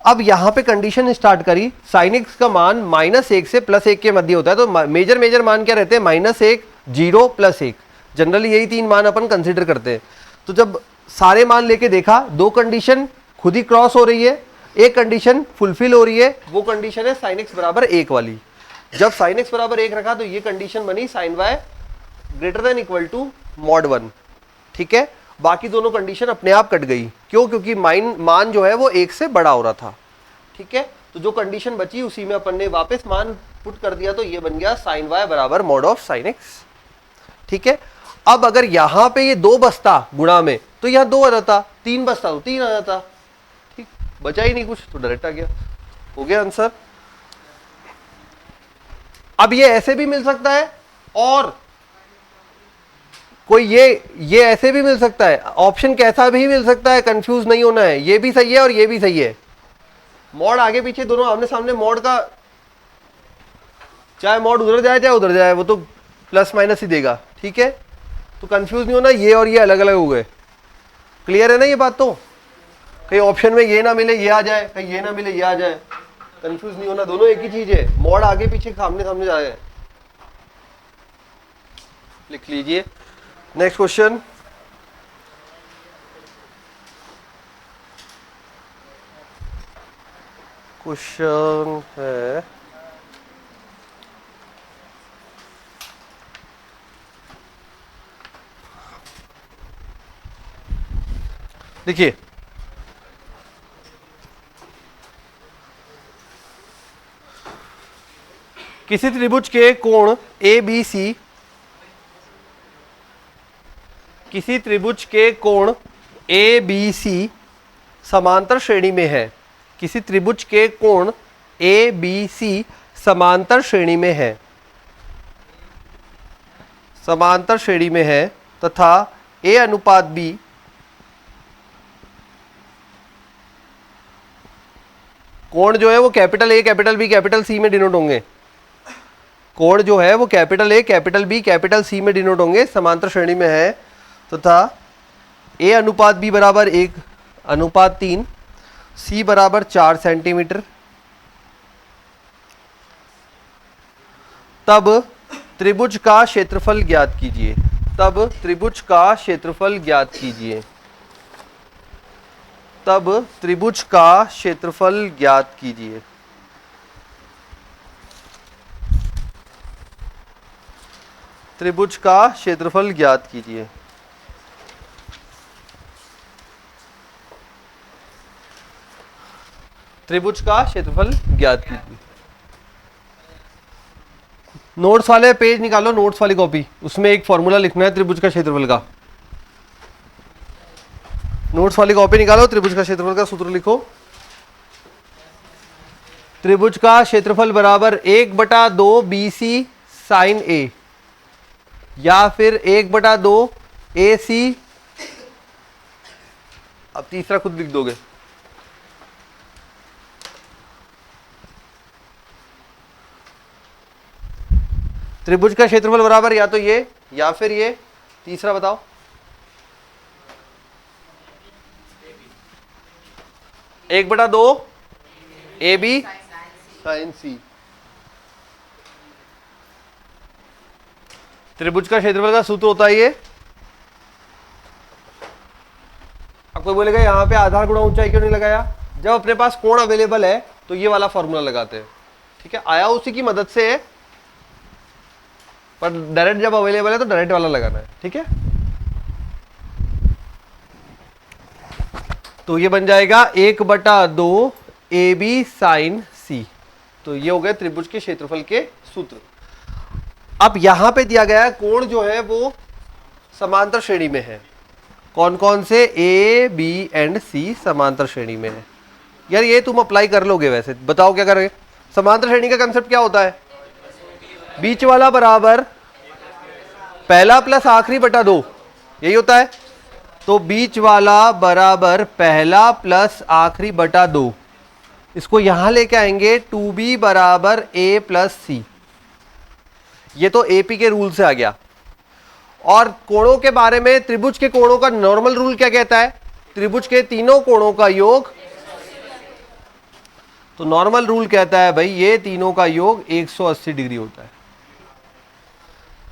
अब यहां पे कंडीशन स्टार्ट करी, sin x का मान -1 से +1 के मध्य होता है। तो मेजर मान क्या रहते हैं? -1, 0, +1। जनरली यही 3 मान अपन कंसिडर करते हैं। तो जब सारे मान लेके देखा, 2 कंडीशन खुद ही क्रॉस हो रही है, एक कंडीशन फुलफिल हो रही है, वो कंडीशन है sin x बराबर 1 वाली। जब sin x बराबर 1 रखा तो ये कंडीशन बनी sin y > mod 1। ठीक है, बाकी दोनों कंडीशन अपने आप कट गई। क्यों? क्योंकि मान जो है वो 1 से बड़ा हो रहा था। ठीक है, तो जो कंडीशन बची उसी में अपन ने वापस मान पुट कर दिया, तो ये बन गया sin y बराबर mod ऑफ sin x। ठीक है, अब अगर यहां पे ये 2 बसता गुणा में तो यहां 2 आ जाता, 3 बसता तो 3 आ जाता। ठीक, बचा ही नहीं कुछ, तो डायरेक्ट आ गया। हो गया आंसर। अब ये ऐसे भी मिल सकता है, और कोई ये ऐसे भी मिल सकता है, ऑप्शन कैसा भी मिल सकता है, कंफ्यूज नहीं होना है। ये भी सही है और ये भी सही है। मॉड आगे पीछे दोनों आमने सामने, मॉड का चाहे मॉड उधर जाए चाहे उधर जाए, वो तो प्लस माइनस ही देगा। ठीक है, तो कंफ्यूज नहीं होना, ये और ये अलग अलग हो गए। क्लियर है ना ये बात? तो कहीं ऑप्शन में ये ना मिले ये आ जाए, कहीं ये ना मिले ये आ जाए, कंफ्यूज नहीं होना, दोनों एक ही चीज है। मॉड आगे पीछे सामने सामने जा रहे हैं। लिख लीजिए नेक्स्ट क्वेश्चन। क्वेश्चन है, देखिए किसी त्रिभुज के कोण ABC, किसी त्रिभुज के कोण ABC समांतर श्रेणी में है, किसी त्रिभुज के कोण ABC समांतर श्रेणी में है, समांतर श्रेणी में है, तथा A अनुपात B कोण जो है वो capital A capital B capital C में डिनोट होंगे। कोण जो है वो capital A capital B capital C में डिनोट होंगे, समांतर श्रेणी में है, तथा A अनुपात B बराबर 1/3, C बराबर 4 सेंटीमीटर। तब त्रिभुज का क्षेत्रफल ज्ञात कीजिए, तब त्रिभुज का क्षेत्रफल ज्ञात कीजिए, तब त्रिभुज का क्षेत्रफल ज्ञात कीजिए। त्रिभुज का क्षेत्रफल ज्ञात कीजिए। त्रिभुज का क्षेत्रफल ज्ञात कीजिए। नोट्स वाले पेज निकालो, नोट्स वाली कॉपी, उसमें एक फॉर्मूला लिखना है त्रिभुज का क्षेत्रफल का। नोट्स वाली कॉपी निकालो, त्रिभुज का क्षेत्रफल का सूत्र लिखो। त्रिभुज का क्षेत्रफल बराबर 1/2 BC साइन ए, या फिर 1/2 AC, अब तीसरा खुद लिख दोगे, त्रिभुज का क्षेत्रफल बराबर या तो ये या फिर ये, तीसरा बताओ। एक बटा दो AB साइन सी। त्रिभुज का क्षेत्रफल का सूत्र होता है ये। अब कोई बोलेगा यहां पे आधार गुणा ऊंचाई क्यों नहीं लगाया? जब अपने पास कोण अवेलेबल है तो ये वाला फॉर्मूला लगाते हैं, ठीक है, आया उसी की मदद से है, पर डायरेक्ट जब अवेलेबल है तो डायरेक्ट वाला लगाना है, ठीक है। तो ये बन जाएगा 1/2 AB साइन सी। तो ये हो गए त्रिभुज के क्षेत्रफल के सूत्र। अब यहां पे दिया गया है कोण जो है वो समांतर श्रेणी में है। कौन कौन से? A, B एंड C समांतर श्रेणी में है। यार ये तुम अप्लाई कर लोगे, वैसे बताओ क्या करोगे? समांतर श्रेणी का कंसेप्ट क्या होता है? बीच वाला बराबर पहला प्लस आखिरी बटा 2, यही होता है। तो बीच वाला बराबर पहला प्लस आखिरी बटा 2, इसको यहां लेके आएंगे 2B बराबर A प्लस C। ये तो AP के रूल से आ गया। और कोणों के बारे में, त्रिभुज के कोणों का नॉर्मल रूल क्या कहता है? त्रिभुज के तीनों कोणों का योग। तो नॉर्मल रूल कहता है भाई ये तीनों का योग 180 डिग्री होता है।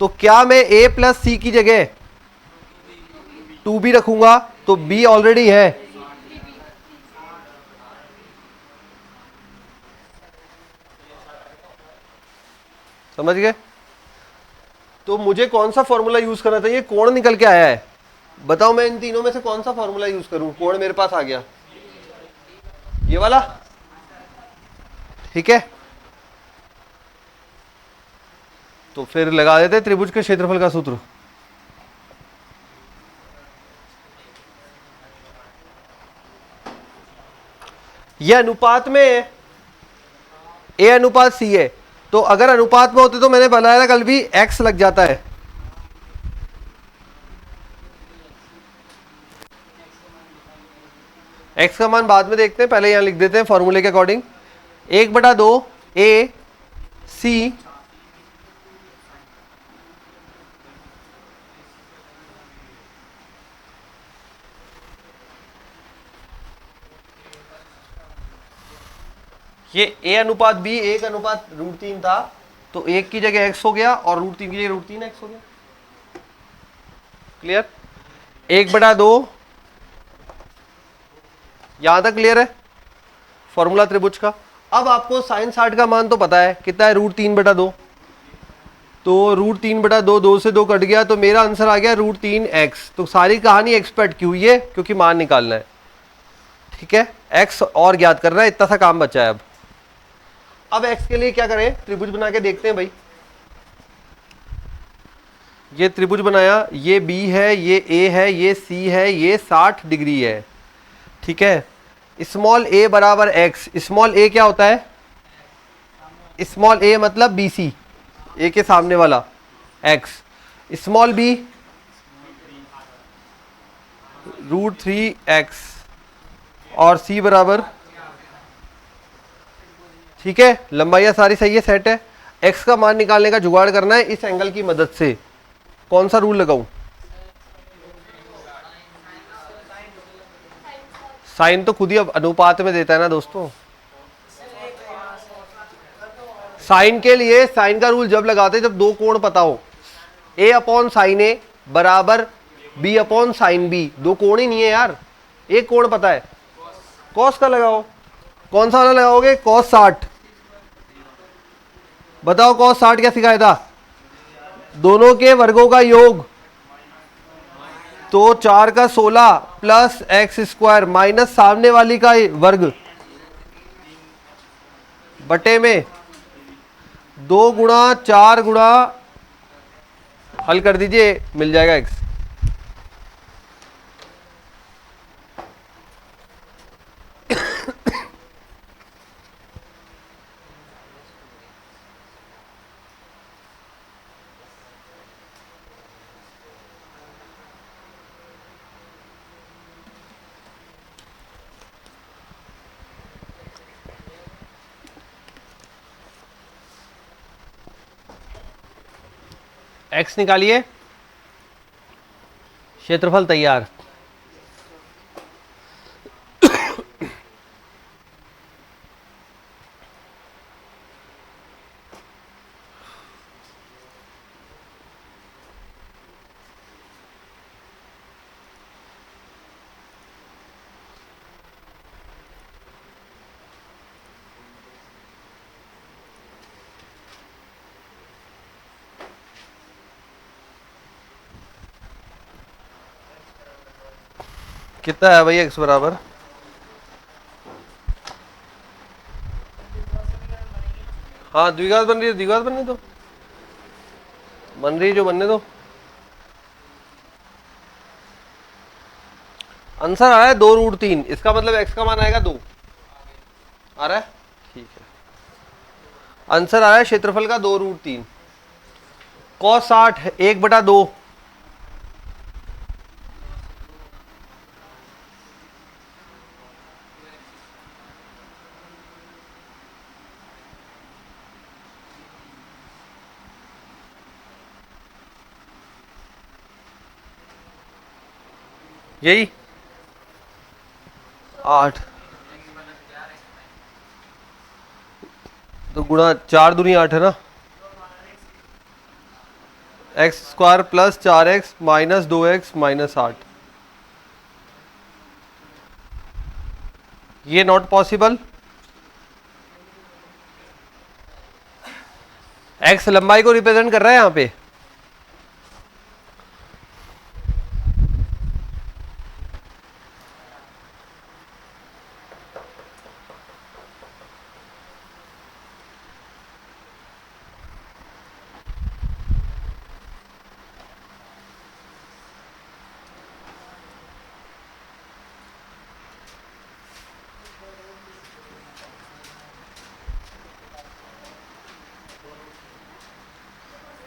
तो क्या मैं A प्लस C की जगह 2B रखूंगा? तो B ऑलरेडी है, समझ गए? तो मुझे कौन सा फॉर्मूला यूज करना चाहिए? कोण निकल के आया है, बताओ मैं इन तीनों में से कौन सा फॉर्मूला यूज करूं? कोण मेरे पास आ गया, ये वाला, ठीक है। तो फिर लगा देते त्रिभुज के क्षेत्रफल का सूत्र। ये अनुपात में है, A अनुपात C है। तो अगर अनुपात में होते तो मैंने बनाया था कल भी, x लग जाता है। x का मान बाद में देखते हैं, पहले यहां लिख देते हैं फॉर्मूले के अकॉर्डिंग। 1/2 A C ये A अनुपात B 1 अनुपात √3 था, तो 1 की जगह x हो गया और √3 की जगह √3x हो गया। क्लियर? 1/2, यहां तक क्लियर है फॉर्मूला त्रिभुज का। अब आपको साइन 60 का मान तो पता है, कितना है? √3/2। तो √3/2, 2 से 2 कट गया, तो मेरा आंसर आ गया √3x। तो सारी कहानी x पे अटकी हुई है क्योंकि मान निकालना है, ठीक है, x और ज्ञात करना है, इतना सा काम बचा है। अब x के लिए क्या करें? त्रिभुज बना के देखते हैं भाई। ये त्रिभुज बनाया, ये B है, ये A है, ये C है, ये 60 डिग्री है, ठीक है। स्मॉल a बराबर x, स्मॉल a क्या होता है? स्मॉल a मतलब BC, a के सामने वाला x। स्मॉल b √3x और c बराबर, ठीक है, लंबाइयां सारी सही है, सेट है। x का मान निकालने का जुगाड़ करना है इस एंगल की मदद से। कौन सा रूल लगाऊं? साइन तो खुद ही अब अनुपात में देता है ना दोस्तों। साइन के लिए साइन का रूल जब लगाते हैं जब दो कोण पता हो। A/sin A बराबर B/sin B, दो कोण ही नहीं है यार, एक कोण पता है, कॉस का लगाओ। कौन सा वाला लगाओगे? cos 60। बताओ cos 60 क्या सिखाया था? दोनों के वर्गों का योग, तो 4 का 16 प्लस x² माइनस सामने वाली का वर्ग, बटे में 2 गुणा 4 गुणा, हल कर दीजिए, मिल जाएगा x। x निकालिए, क्षेत्रफल तैयार। कितना है भाई x बराबर? हाँ द्विघात बन रही है, द्विघात बनने दो, बन रही है जो बनने दो। आंसर आ रहा है 2√3, इसका मतलब x का मान आएगा 2। आ रहा है? ठीक है, आंसर आ रहा है क्षेत्रफल का 2√3। cos 60 1/2, यही 8 तो गुणा 4 दूनी 8 है ना, x² + 4x - 2x - 8। ये नॉट पॉसिबल। x लंबाई को रिप्रेजेंट कर रहा है यहाँ पे।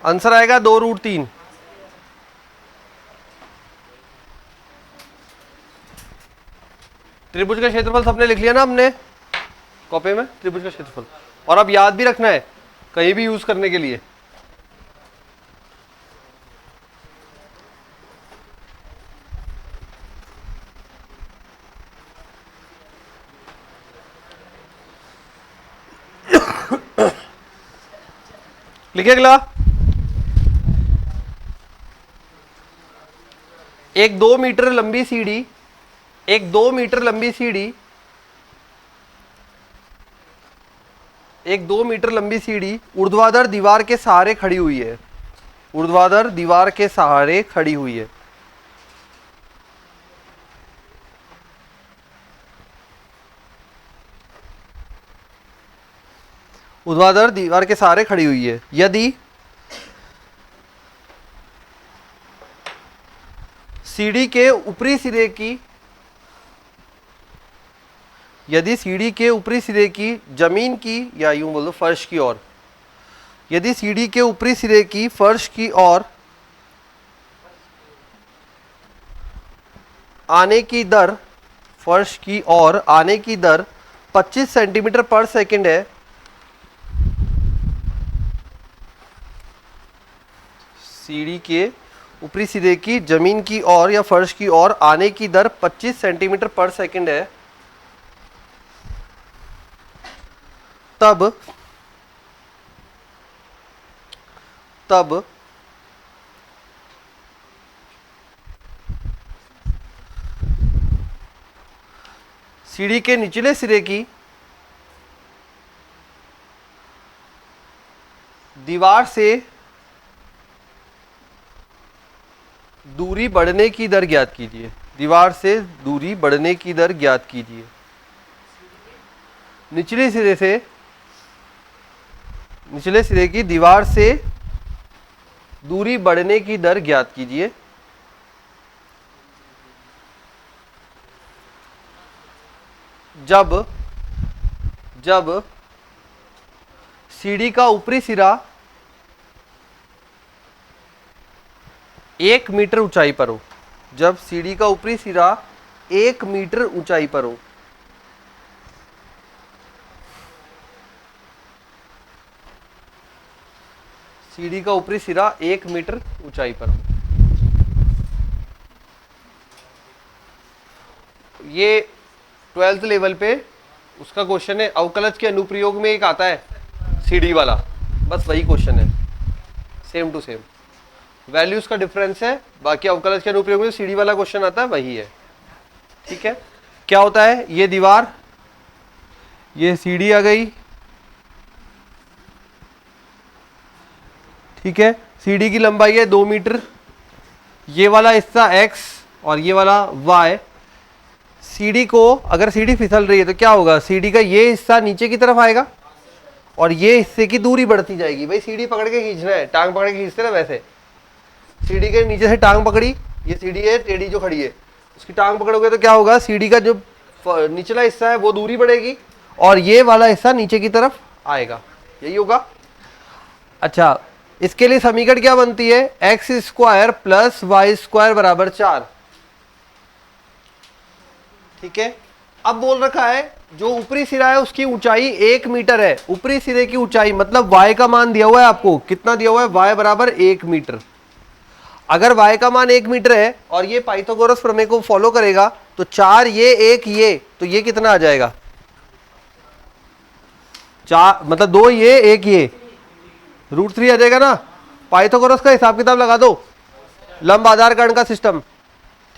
आंसर आएगा 2√3। त्रिभुज का क्षेत्रफल सबने लिख लिया ना हमने कॉपी में, त्रिभुज का क्षेत्रफल। और अब याद भी रखना है कहीं भी यूज करने के लिए। लिखिए अगला, एक 2 मीटर लंबी सीढ़ी, एक 2 मीटर लंबी सीढ़ी, एक 2 मीटर लंबी सीढ़ी ऊर्ध्वाधर दीवार के सहारे खड़ी हुई है। ऊर्ध्वाधर दीवार के सहारे खड़ी हुई है। ऊर्ध्वाधर दीवार के सहारे खड़ी हुई है। यदि सीढ़ी के ऊपरी सिरे की, यदि सीढ़ी के ऊपरी सिरे की जमीन की, या यूं बोलो फर्श की ओर, यदि सीढ़ी के ऊपरी सिरे की फर्श की ओर आने की दर, फर्श की ओर आने की दर 25 सेंटीमीटर पर सेकंड है, सीढ़ी के ऊपरी सिरे की जमीन की ओर या फर्श की ओर आने की दर 25 सेंटीमीटर पर सेकंड है, तब सीढ़ी के निचले सिरे की दीवार से दूरी बढ़ने की दर ज्ञात कीजिए। दीवार से दूरी बढ़ने की दर ज्ञात कीजिए। निचले सिरे से निचले सिरे की दीवार से दूरी बढ़ने की दर ज्ञात कीजिए। जब सीढ़ी का ऊपरी सिरा 1 मीटर ऊंचाई पर हो। जब सीढ़ी का ऊपरी सिरा 1 मीटर ऊंचाई पर हो। सीढ़ी का ऊपरी सिरा 1 मीटर ऊंचाई पर हो। ये 12th लेवल पे उसका क्वेश्चन है। अवकलज के अनुप्रयोग में एक आता है सीढ़ी वाला, बस वही क्वेश्चन है, सेम टू सेम। वैल्यूज का डिफरेंस है, बाकी अवकलज के अनुप्रयोग में सीढ़ी वाला क्वेश्चन आता है वही है। ठीक है, क्या होता है, ये दीवार, ये सीढ़ी आ गई। ठीक है, सीढ़ी की लंबाई है 2 मीटर। ये वाला हिस्सा x और ये वाला y। सीढ़ी को, अगर सीढ़ी फिसल रही है तो क्या होगा, सीढ़ी का ये हिस्सा नीचे की तरफ आएगा और ये हिस्से की दूरी बढ़ती जाएगी। भाई सीढ़ी पकड़ के खींचना है, टांग पकड़ के खींचते ना वैसे। सीढ़ी के नीचे से टांग पकड़ी, ये सीढ़ी है टेढ़ी जो खड़ी है, उसकी टांग पकड़ोगे तो क्या होगा, सीढ़ी का जो निचला हिस्सा है वो दूरी बढ़ेगी और ये वाला हिस्सा नीचे की तरफ आएगा। यही होगा। अच्छा, इसके लिए समीकरण क्या बनती है, X square plus Y square बराबर 4। ठीक है, अब बोल रखा है जो ऊपरी सिरा है उसकी ऊंचाई 1 मीटर है। ऊपरी सिरे की ऊंचाई मतलब y का मान दिया हुआ है आपको, कितना दिया हुआ है, y बराबर 1 मीटर। अगर y का मान 1 मीटर है और ये पाइथागोरस प्रमेय को फॉलो करेगा तो 4 ये 1 ये, तो ये कितना आ जाएगा, 4 मतलब 2 ये 1 ये, √3 आ जाएगा ना। पाइथागोरस का हिसाब किताब लगा दो, लंब आधार कर्ण का सिस्टम।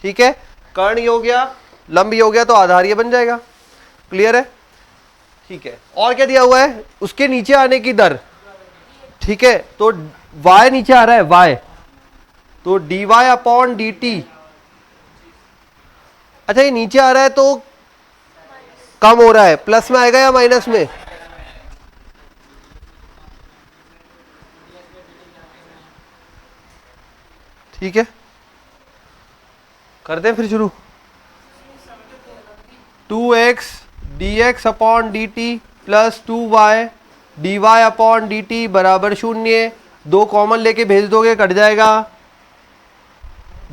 ठीक है, कर्ण ये हो गया, लंब ये हो गया, तो आधार ये बन जाएगा। क्लियर है। ठीक है, और क्या दिया हुआ है, उसके नीचे आने की दर। ठीक है, तो y नीचे आ रहा है y, तो dy अपॉन dt। अच्छा, ये नीचे आ रहा है तो कम हो रहा है, प्लस में आएगा या माइनस में, ठीक है, करते हैं फिर शुरू। 2x dx upon dt plus 2y dy upon dt बराबर 0। 2 कॉमन लेके भेज दोगे, कट जाएगा।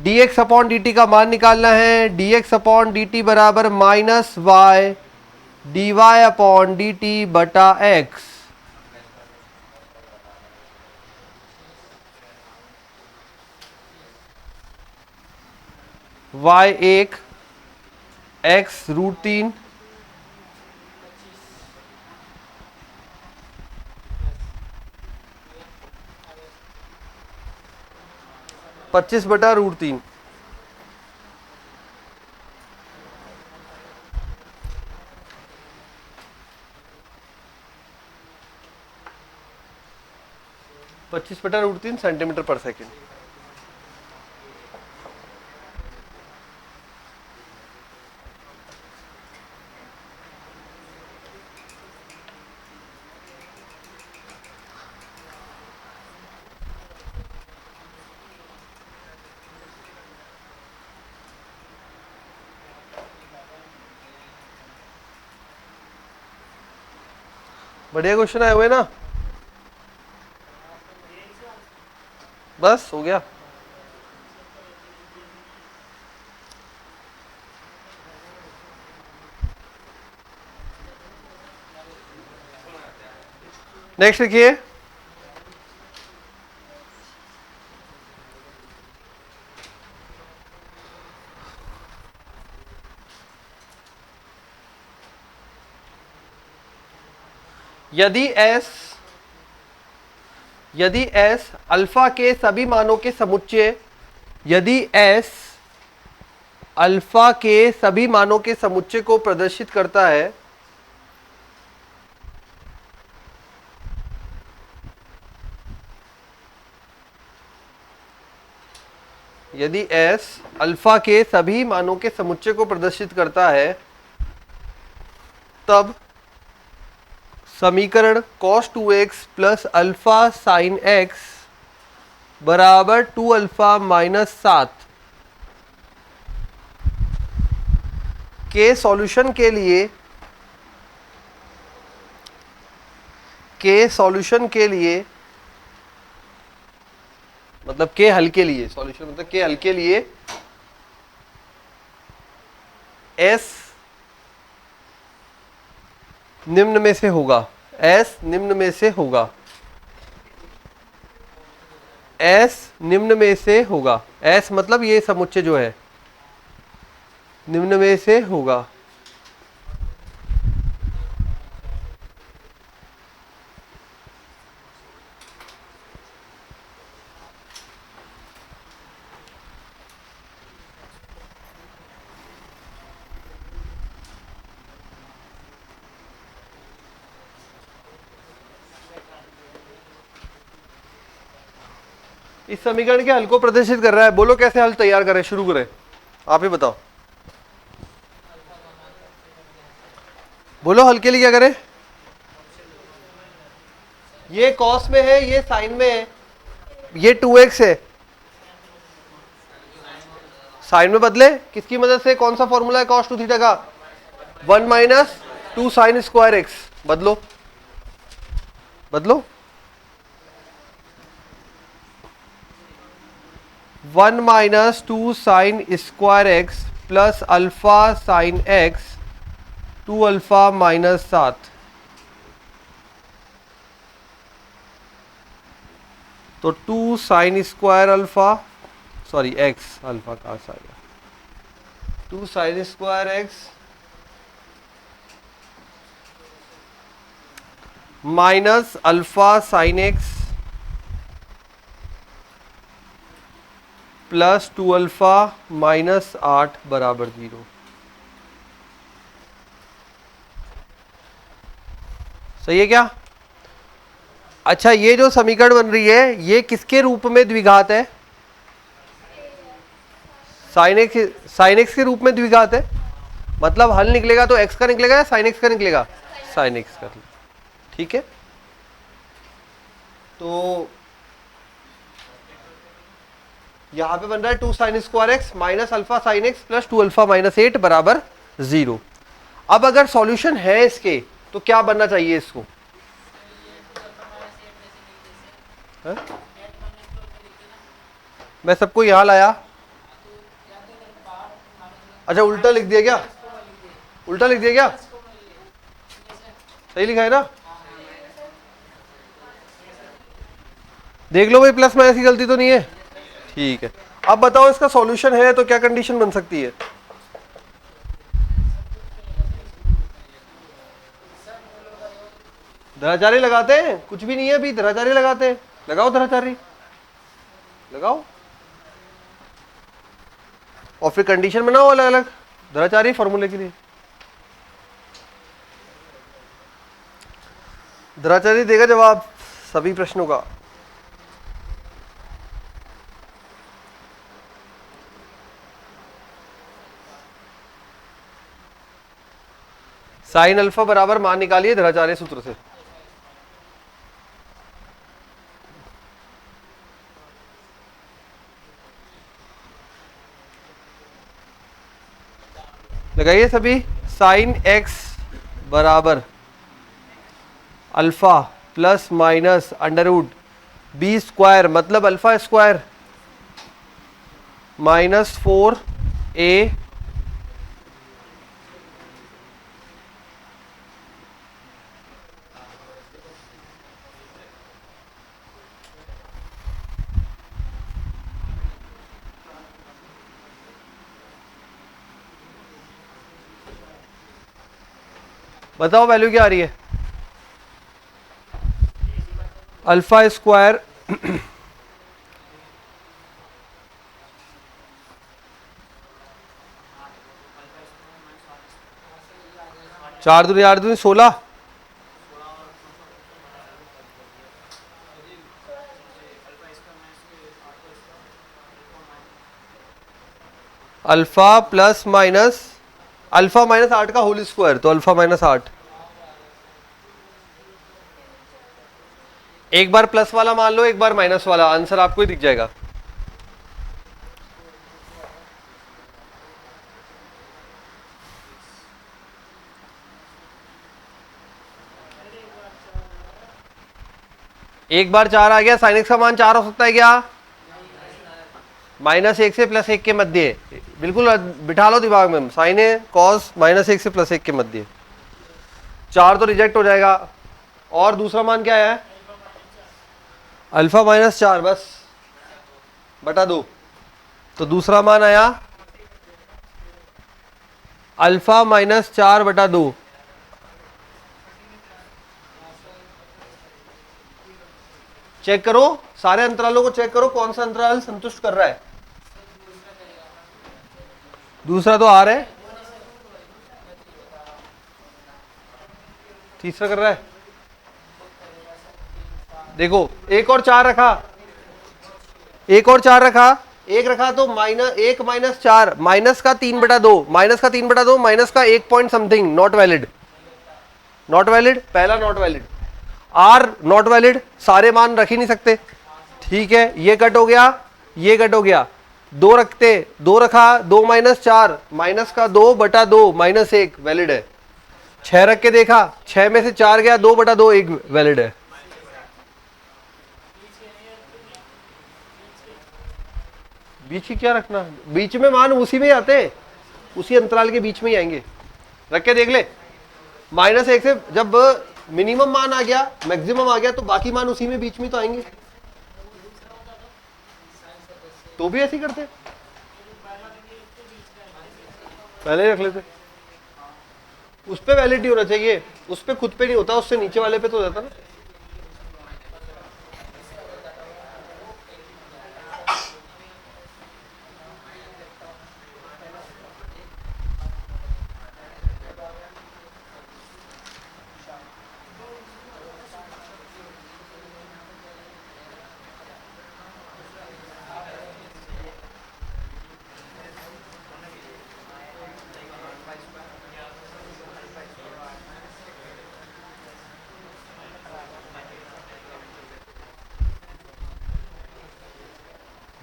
dx अपॉन dt का मान निकालना है, dx अपॉन dt बराबर minus y dy upon dt बटा x। y1 x √3 25 बटा √3। पच्चीस बटा √3 सेंटीमीटर पर सेकेंड। बढ़िया क्वेश्चन आए हुए ना, बस हो गया। नेक्स्ट लिखिए, यदि s अल्फा के सभी मानों के समुच्चय, यदि s अल्फा के सभी मानों के समुच्चय को प्रदर्शित करता है, यदि s अल्फा के सभी मानों के समुच्चय को प्रदर्शित करता है, तब समीकरण cos 2x plus alpha sign x बराबर 2 अल्फा माइनस 7 के सॉल्यूशन के लिए मतलब के हल के लिए, सॉल्यूशन मतलब के हल के लिए S निम्न में से होगा। S निम्न में से होगा। S निम्न में से होगा। S मतलब ये समुच्चय जो है निम्न में से होगा। इस समीकरण के हल को प्रदर्शित कर रहा है। बोलो कैसे हल तैयार करें, शुरू करें, आप ही बताओ। बोलो हल के लिए क्या करें। ये कॉस में है, ये साइन में है, ये 2x है, साइन में बदले किसकी मदद से, कौन सा फॉर्मूला है cos 2 थीटा का, 1 माइनस 2 साइन स्क्वायर एक्स। बदलो बदलो, 1 minus 2 sign square x plus alpha sine x 2 alpha minus 7। तो 2 sine square alpha, sorry x, alpha कहाँ से आएगा, 2 sign square X minus alpha sign X plus 2 alpha minus 8 बराबर 0। सही है क्या। अच्छा, ये जो समीकरण बन रही है ये किसके रूप में द्विघात है, साइन एक्स के रूप में द्विघात है। मतलब हल निकलेगा तो x का निकलेगा या साइन एक्स का निकलेगा, साइन एक्स का। ठीक है, तो यहां पे बन रहा है 2 sign square X minus alpha sign X plus 2 alpha minus 8 बराबर 0। अब अगर सॉल्यूशन है इसके तो क्या बनना चाहिए इसको, है? मैं सबको यहां लाया। अच्छा, उल्टा लिख दिया क्या, उल्टा लिख दिया क्या, सही लिखा है ना। देख लो भाई, प्लस माइनस की गलती तो नहीं है। ठीक है, अब बताओ इसका सॉल्यूशन है तो क्या कंडीशन बन सकती है। धराचारी लगाते हैं, कुछ भी नहीं है अभी, धराचारी लगाते हैं, लगाओ धराचारी लगाओ और फिर कंडीशन बनाओ अलग अलग धराचारी फॉर्मूले के लिए। धराचारी देगा जवाब सभी प्रश्नों का। साइन अल्फा बराबर मान निकालिए धराचार्य सूत्र से। लगाइए सभी। साइन एक्स बराबर alpha plus minus under root B square, मतलब अल्फा स्क्वायर माइनस 4a बताओ वैल्यू क्या आ रही है। अल्फा स्क्वायर चार दूनी 8 दूनी 16, alpha plus minus alpha minus 8 का होल स्क्वायर, तो अल्फा माइनस 8 एक बार प्लस वाला मान लो, एक बार माइनस वाला, आंसर आपको ही दिख जाएगा। एक बार 4 आ गया, साइन एक्स का मान 4 हो सकता है क्या? -1 से +1 के मध्य, बिल्कुल बिठा लो दिमाग में, साइन है कॉस -1 से +1 के मध्य। 4 तो रिजेक्ट हो जाएगा। और दूसरा मान क्या है? अल्फा -4 बस बटा 2। तो दूसरा मान आया अल्फा -4 बटा 2। चेक करो, सारे अंतरालों को चेक करो, कौन सा अंतराल संतुष्ट कर रहा है। दूसरा तो आर है, तीसरा कर रहा है। देखो एक और 4 रखा, एक और 4 रखा, एक रखा तो -1 -4, माइनस का 3/2, माइनस का 3/2, माइनस का 1 point something, not valid. Not valid, पहला not valid. Are not valid, सारे मान रख ही नहीं सकते। ठीक है, ये कट हो गया, ये कट हो गया। 2 रखते, 2 रखा, 2 -4, माइनस का 2/2, -1 वैलिड है। 6 रख के देखा, 6 में से 4 गया, 2/2, 1 वैलिड है। बीच ही क्या रखना, बीच में मान उसी में आते हैं, उसी अंतराल के बीच में ही आएंगे। रख के देख ले, -1 से जब मिनिमम मान आ गया, मैक्सिमम आ गया, तो बाकी मान उसी में बीच में तो आएंगे। तो भी ऐसे ही करते, पहले ही रख लेते। उस पे वैलिडिटी होना चाहिए, उस पे खुद पे नहीं होता, उससे नीचे वाले पे तो हो जाता ना।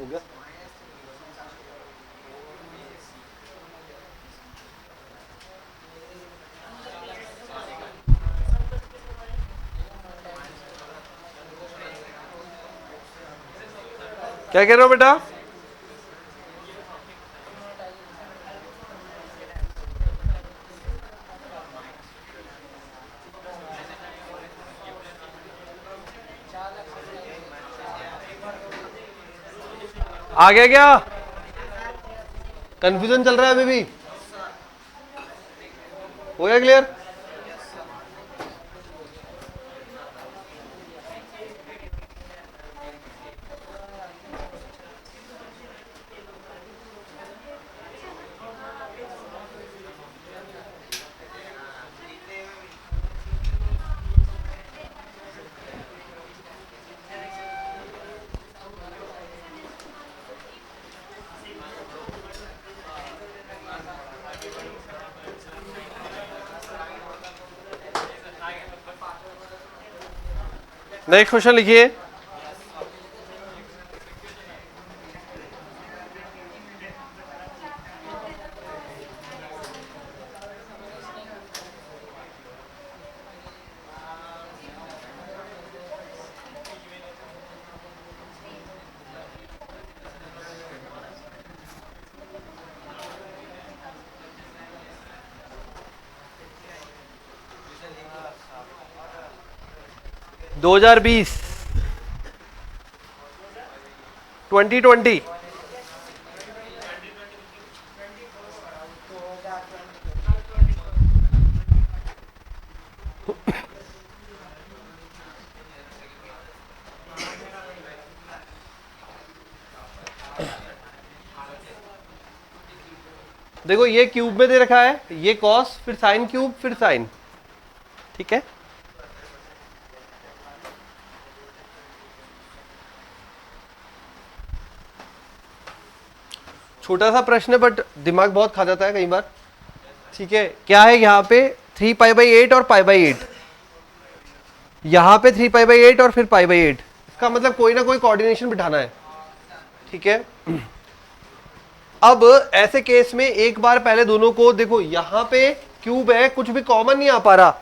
हो गया। क्या कह रहे हो बेटा? आ गया क्या? कंफ्यूजन चल रहा है अभी भी? हो गया क्लियर? नेक्स्ट क्वेश्चन लिखिए। दो 2020 2020 देखो ये क्यूब में दे रखा है, ये कॉस, फिर साइन क्यूब, फिर साइन। ठीक है, छोटा सा प्रश्न है बट दिमाग बहुत खा जाता है कई बार। ठीक है, क्या है यहाँ पे 3π/8 और π/8। यहां पे 3π/8 और फिर π/8, इसका मतलब कोई ना कोई कोऑर्डिनेशन बिठाना है, ठीक है। अब ऐसे केस में एक बार पहले दोनों को देखो, यहां पे क्यूब है, कुछ भी कॉमन नहीं आ पा रहा।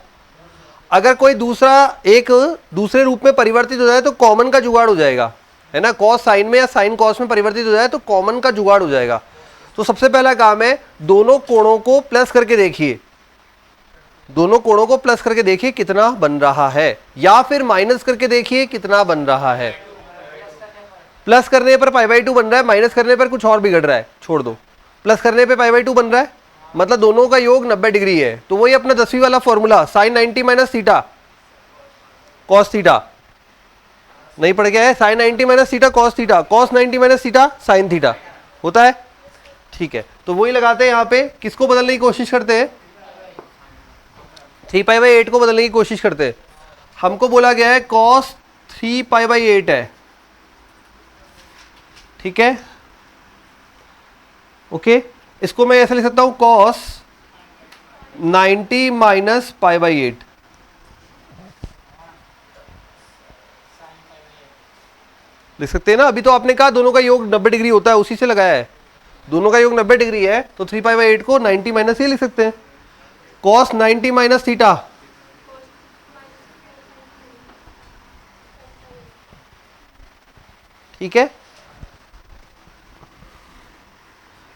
अगर कोई दूसरा एक दूसरे रूप में परिवर्तित हो जाए तो कॉमन का जुगाड़ हो जाएगा, है ना। कॉस साइन में या साइन कॉस में परिवर्तित हो जाए तो कॉमन का जुगाड़ हो जाएगा। तो सबसे पहला काम है, दोनों कोणों को प्लस करके देखिए, दोनों कोणों को प्लस करके देखिए कितना बन रहा है, या फिर माइनस करके देखिए कितना बन रहा है। प्लस करने पर π/2 बन रहा है, माइनस करने पर कुछ और बिगड़ रहा है, छोड़ दो। प्लस करने पे π/2 बन रहा है, मतलब दोनों का योग 90 डिग्री है। तो वही अपना 10वीं वाला formula, sine 90 minus theta cos theta, नहीं पड़ गया है, sine 90 minus theta cos theta, cos 90 minus theta sine theta होता है, ठीक है। तो वही लगाते हैं, यहाँ पे किसको बदलने की कोशिश करते हैं, 3π/8 को बदलने की कोशिश करते हैं। हमको बोला गया है कॉस 3π/8 है, ठीक है, ओके। इसको मैं ऐसे लिख सकता हूं, कॉस 90 माइनस π/8, लिख सकते हैं ना। अभी तो आपने कहा दोनों का योग 90 डिग्री होता है, उसी से लगाया है, दोनों का योग 90 डिग्री है, तो 3π/8 को 90 माइनस ये लिख सकते हैं, कॉस 90 माइनस थीटा, ठीक है।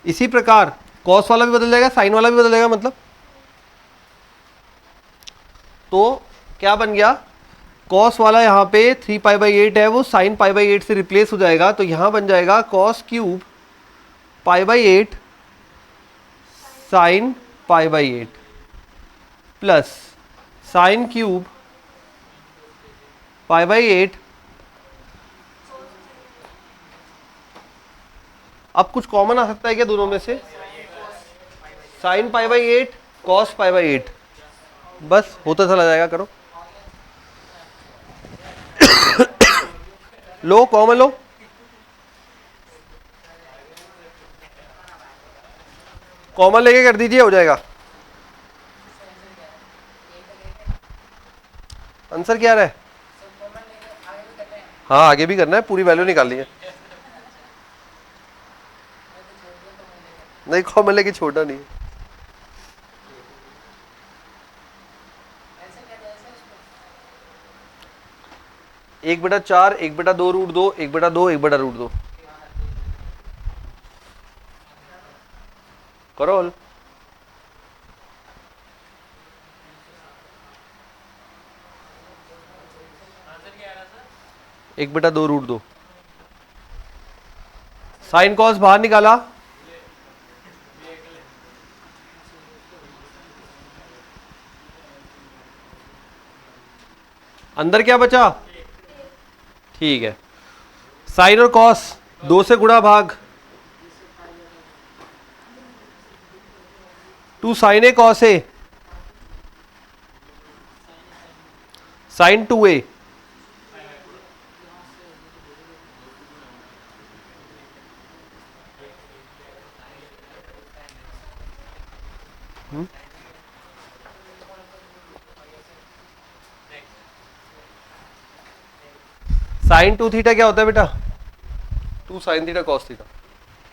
इसी प्रकार कॉस वाला भी बदल जाएगा, साइन वाला भी बदल जाएगा, मतलब तो क्या बन गया, कॉस वाला यहाँ पे 3π/8 है, वो साइन π/8 से रिप्लेस हो जाएगा, तो यहां बन जाएगा cos cube π/8 sine π/8 plus sine cube π/8। अब कुछ कॉमन आ सकता है क्या दोनों में से, साइन π/8 कॉस π/8, बस होता चला जाएगा, करो लो कॉमन लो, कॉमन लेके कर दीजिए, हो जाएगा। आंसर क्या रहा है, हाँ आगे भी करना है, पूरी वैल्यू निकालनी है, नहीं कॉमन लेके छोड़ना नहीं है। एक बटा 4, 1/2 रूट 2, 1/2, 1/√2, करो हल। एक बटा 2√2, साइन कॉस बाहर निकाला, अंदर क्या बचा, ठीक है, साइन और कॉस 2 से गुणा भाग, 2 sine A cos A, sine 2a, sine 2 theta क्या होता है बेटा, 2 sine theta cos theta,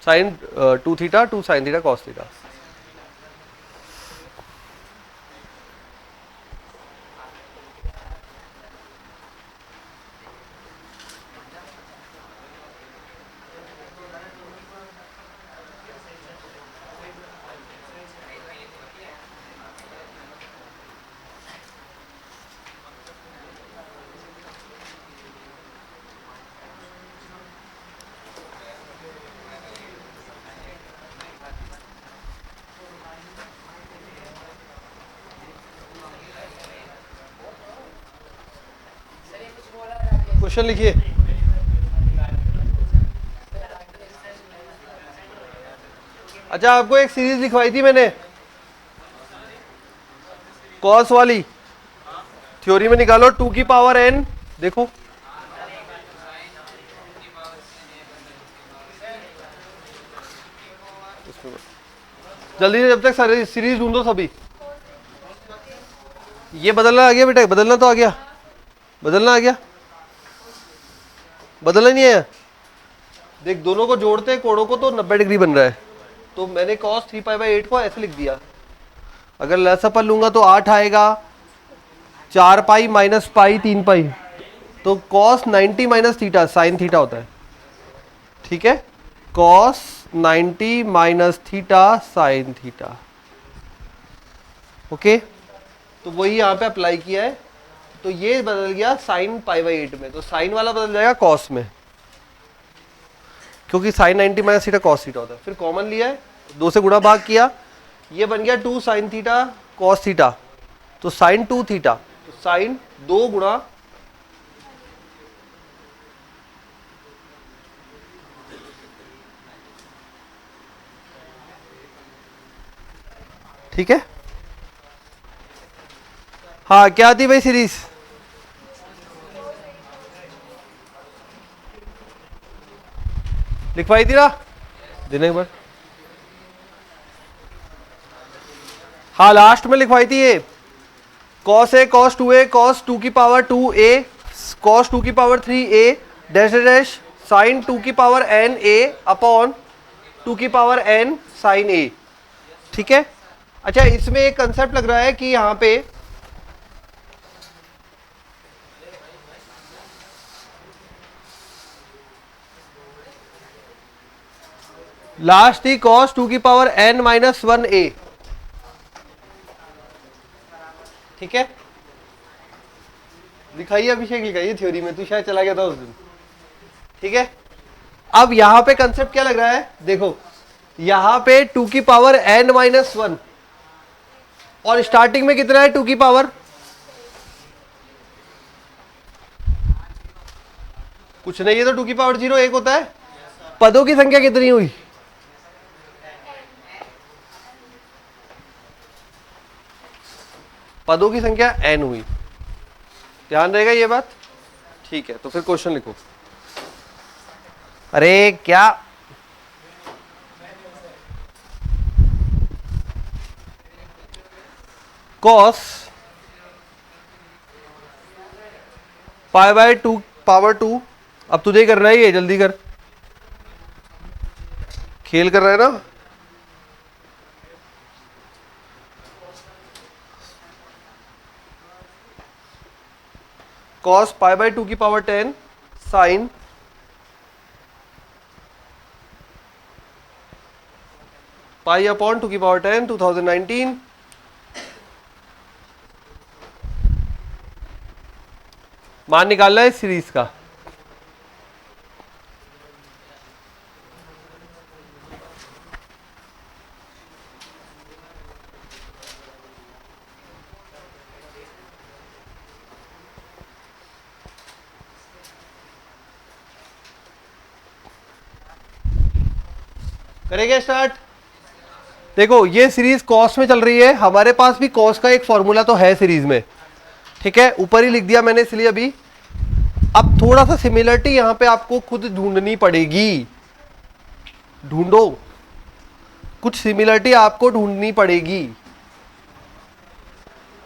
sine 2 theta 2 sine theta cos theta. Question लिखिए, अच्छा आपको एक सीरीज लिखवाई थी मैंने कॉस वाली, थ्योरी में निकालो 2 की पावर n, देखो जल्दी से, जब तक सारी सीरीज ढूंढो सभी। ये बदलना आ गया बेटा, बदलना तो आ गया, बदलना आ गया, बदलना नहीं है। देख दोनों को जोड़ते हैं कोणों को तो 90 डिग्री बन रहा है, तो मैंने cos 3π/8 को ऐसे लिख दिया। अगर लसअपन लूंगा तो 8 आएगा, 4 पाई माइनस पाई 3 पाई, तो cos 90 minus theta sine theta होता है। ठीक है, cos 90 minus theta sine theta. Okay, तो वही यहां पे अप्लाई किया है, तो ये बदल गया साइन π/8 में, तो साइन वाला बदल जाएगा कॉस में, क्योंकि sine 90 minus theta cos theta होता है। फिर कॉमन लिया है, 2 से गुणा भाग किया, ये बन गया 2 साइन थीटा कॉस थीटा, तो साइन 2 थीटा, तो साइन 2 गुणा ठीक है। हाँ क्या थी भाई सीरीज, लिखवाई थी ना, देने एक बार। हाँ लास्ट में लिखवाई थी ये, cos a cos 2a cos 2 की पावर 2a cos 2 की power 3a dash dash sign 2 की पावर n a अपॉन 2 की पावर n साइन a। ठीक है। अच्छा इसमें एक कंसेप्ट लग रहा है कि यहां पे लास्ट थी cos 2 की पावर n माइनस 1a। ठीक है, दिखाइए अभिषेक, लिखाइए थ्योरी में, तू शायद चला गया था उस दिन। ठीक है, अब यहां पे कंसेप्ट क्या लग रहा है, देखो यहां पे 2 की पावर n माइनस 1 और स्टार्टिंग में कितना है 2 की पावर, कुछ नहीं है, तो 2 की पावर 0 1 होता है। पदों की संख्या कितनी हुई, पदों की संख्या n हुई, ध्यान रहेगा ये बात। ठीक है, तो फिर क्वेश्चन लिखो। अरे क्या cos π/2 पावर 2, अब तुझे ही करना है, ये जल्दी कर, खेल कर रहा है ना। cos π/2 की पावर 10 साइन पाई अपॉन 2 की पावर 10 2019 मान निकालना है इस सीरीज का। करेंगे स्टार्ट। देखो ये सीरीज कॉस में चल रही है, हमारे पास भी कॉस का एक फॉर्मूला तो है सीरीज में। ठीक है, ऊपर ही लिख दिया मैंने इसलिए अभी। अब थोड़ा सा सिमिलरिटी यहां पे आपको खुद ढूंढनी पड़ेगी, ढूंढो, कुछ सिमिलरिटी आपको ढूंढनी पड़ेगी।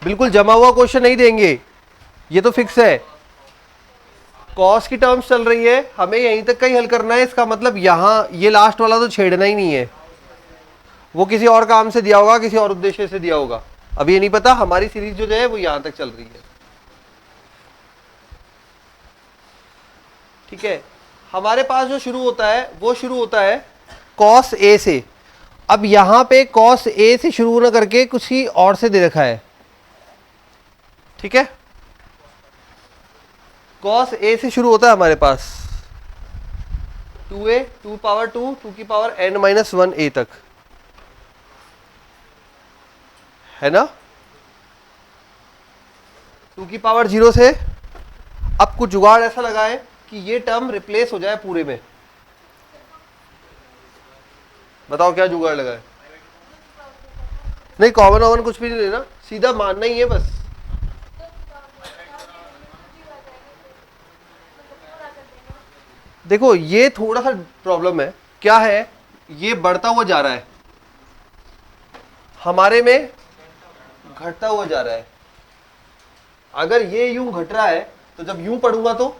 बिल्कुल जमा हुआ क्वेश्चन नहीं देंगे, ये तो फिक्स है। कॉस की टर्म्स चल रही है, हमें यहीं तक का ही हल करना है, इसका मतलब यहां ये लास्ट वाला तो छेड़ना ही नहीं है, वो किसी और काम से दिया होगा, किसी और उद्देश्य से दिया होगा, अभी ये नहीं पता। हमारी सीरीज जो है वो यहां तक चल रही है। ठीक है, हमारे पास जो शुरू होता है वो शुरू होता है cos a से। अब यहां पे cos a से शुरू ना करके कुछ ही और से दे रखा है। ठीक है, cos a से शुरू होता है हमारे पास 2a 2 पावर 2 2 की पावर n माइनस 1a तक, है ना। 2 की पावर 0 से अब कुछ जुगाड़ ऐसा लगा है कि ये टर्म रिप्लेस हो जाए पूरे में। बताओ क्या जुगाड़ लगा है। नहीं कॉमन ऑमन कुछ भी नहीं लेना, सीधा मानना ही है बस। देखो ये थोड़ा सा प्रॉब्लम है, क्या है, ये बढ़ता हुआ जा रहा है, हमारे में घटता हुआ जा रहा है। अगर ये यूं घट रहा है तो जब यूं पढ़ूंगा तो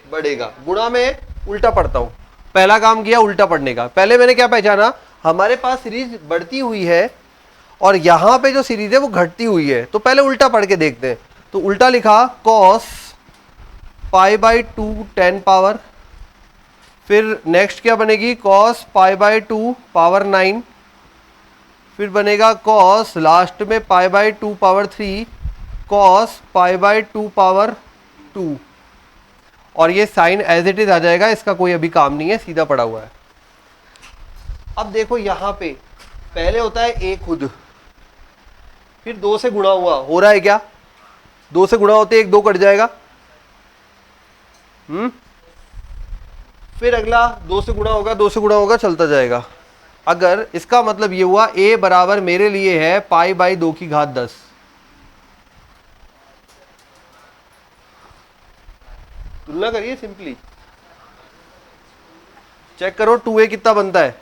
बढ़ेगा। गुणा में उल्टा पढ़ता हूं, पहला काम किया उल्टा पढ़ने का। पहले मैंने क्या पहचाना, हमारे पास सीरीज बढ़ती हुई है और यहां पे जो सीरीज है वो घटती हुई है, तो पहले उल्टा पढ़ के देखते हैं। तो उल्टा लिखा cos π/2 10 पावर, फिर नेक्स्ट क्या बनेगी cos π/2 पावर 9, फिर बनेगा cos लास्ट में π/2 पावर 3 cos π/2 पावर 2, और ये साइन एज इट इज आ जाएगा, इसका कोई अभी काम नहीं है, सीधा पड़ा हुआ है। अब देखो यहां पे पहले होता है a खुद, फिर 2 से गुणा हुआ, हो रहा है क्या, 2 से गुणा होते 1 2 कट जाएगा, फिर अगला 2 से गुणा होगा, 2 से गुणा होगा, चलता जाएगा। अगर इसका मतलब ये हुआ a बराबर मेरे लिए है π/2 की घात 10, तुलना करिए सिंपली, चेक करो 2a कितना बनता है,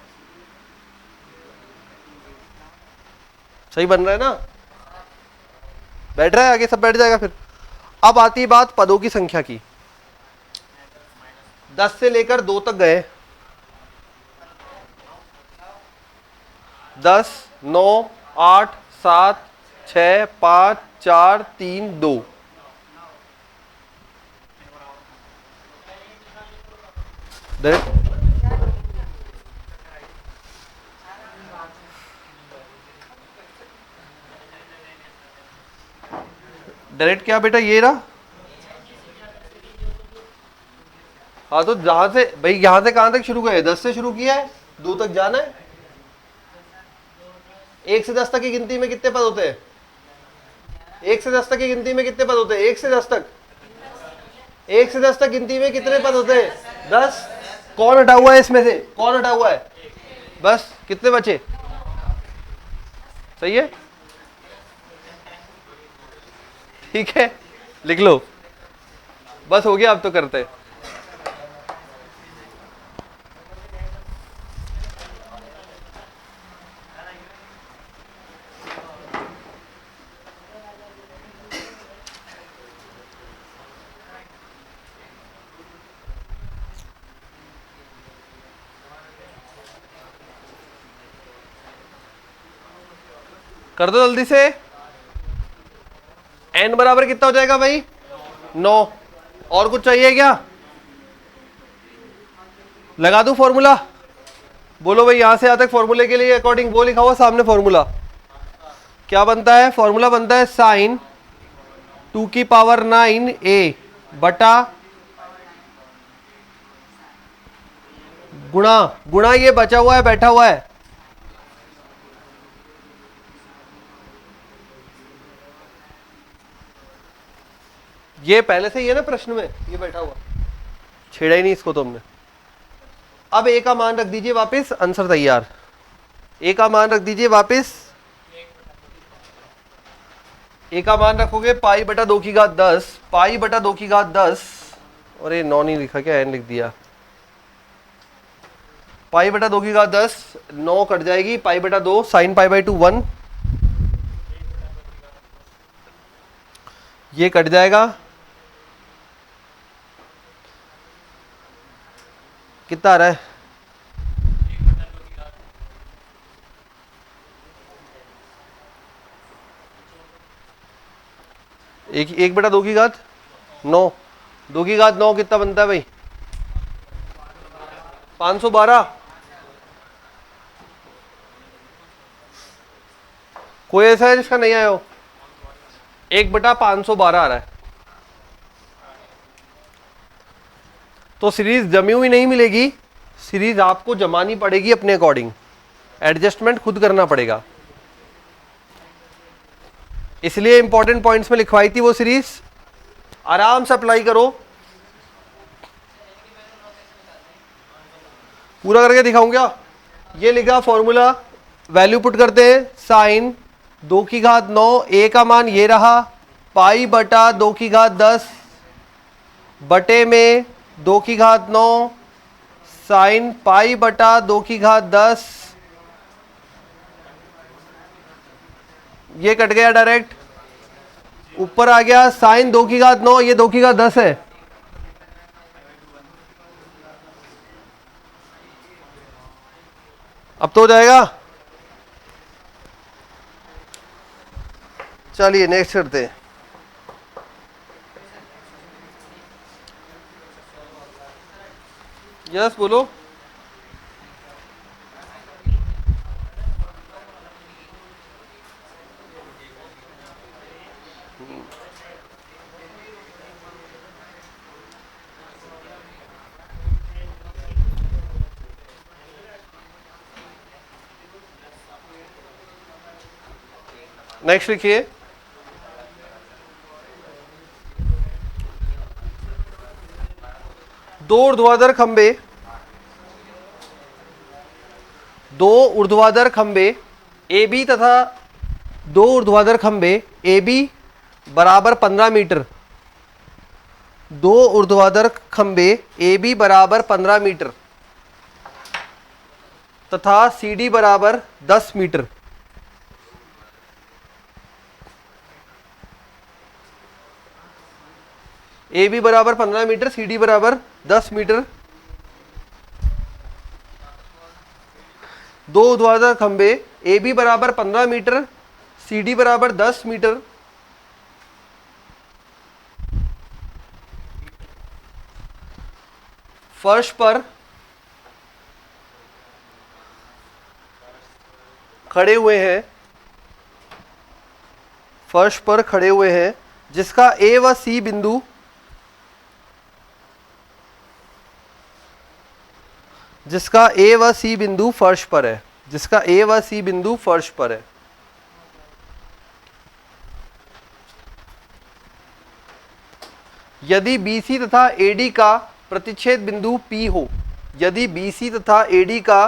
सही बन रहा है ना, बैठ रहा है, आगे सब बैठ जाएगा। फिर अब आती है बात पदों की संख्या की, 10 से लेकर 2 तक गए, 10 9 8 7 6 5 4 3 2, डायरेक्ट क्या बेटा ये रहा। हाँ तो जहां से भाई, यहां से कहां तक शुरू गए, 10 से शुरू किया है, 2 तक जाना है। 1 से 10 तक की गिनती में कितने पद होते हैं, 1 से 10 तक की गिनती में कितने पद होते हैं, 1 से 10 तक, 1 से 10 तक गिनती में कितने पद होते हैं, 10। कौन हटा हुआ है इसमें से, कौन हटा हुआ है, बस कितने बचे, सही है, ठीक है, लिख लो, बस हो गया। अब तो करते हैं, कर दो जल्दी से। n बराबर कितना हो जाएगा भाई, 9। और कुछ चाहिए क्या, लगा दूं फॉर्मूला, बोलो भाई यहां से यहां तक फॉर्मूले के लिए अकॉर्डिंग वो लिखा हुआ सामने फॉर्मूला क्या बनता है, फॉर्मूला बनता है साइन 2 की पावर 9a बटा गुणा, गुणा ये बचा हुआ है बैठा हुआ है, ये पहले से ही है ना प्रश्न में, ये बैठा हुआ, छेड़ा ही नहीं इसको तो हमने। अब a का मान रख दीजिए वापस, आंसर तैयार। a का मान रख दीजिए वापस, a का मान रखोगे π/2 की घात 10, π/2 की घात 10, और ये 9 नहीं लिखा क्या, n लिख दिया, π/2 की घात 10, 9 कट जाएगी, π/2 साइन π/2 1, ये कट जाएगा, कितना आ रहा है, एक 1/2 की घात 9, 2 की घात 9 कितना बनता है भाई, 512। कोई ऐसा है जिसका नहीं आया हो, 1/512 आ रहा है। तो सीरीज जमी हुई नहीं मिलेगी, सीरीज आपको जमानी पड़ेगी अपने अकॉर्डिंग, एडजस्टमेंट खुद करना पड़ेगा, इसलिए इंपॉर्टेंट पॉइंट्स में लिखवाई थी वो सीरीज, आराम से अप्लाई करो, पूरा करके दिखाऊं क्या। ये लिखा फॉर्मूला, वैल्यू पुट करते हैं, साइन 2 की घात 9, a का मान ये रहा, π/2 की घात 10 बटे में 2 की घात 9 साइन π/2 की घात 10, ये कट गया डायरेक्ट, ऊपर आ गया साइन 2 की घात 9, ये 2 की घात 10 है। अब तो हो जाएगा। चलिए नेक्स्ट करते हैं। यस बोलो। नेक्स्ट लिखिए। दो ऊर्ध्वाधर खंबे, दो ऊर्ध्वाधर खंबे ए बी तथा दो ऊर्ध्वाधर खंबे ए बी बराबर 15 मीटर, दो ऊर्ध्वाधर खंबे ए बी बराबर 15 मीटर तथा सी डी बराबर 10 मीटर। ए बी बराबर 15 मीटर, सी डी बराबर 10 मीटर। दो ऊर्ध्वाधर खंबे ए बी बराबर 15 मीटर, सी डी बराबर 10 मीटर। फर्श पर खड़े हुए हैं, फर्श पर खड़े हुए हैं, जिसका ए व सी बिंदु जिसका ए व सी बिंदु फर्श पर है, जिसका ए व सी बिंदु फर्श पर है। यदि BC तथा AD का प्रतिच्छेद बिंदु P हो, यदि BC तथा AD का,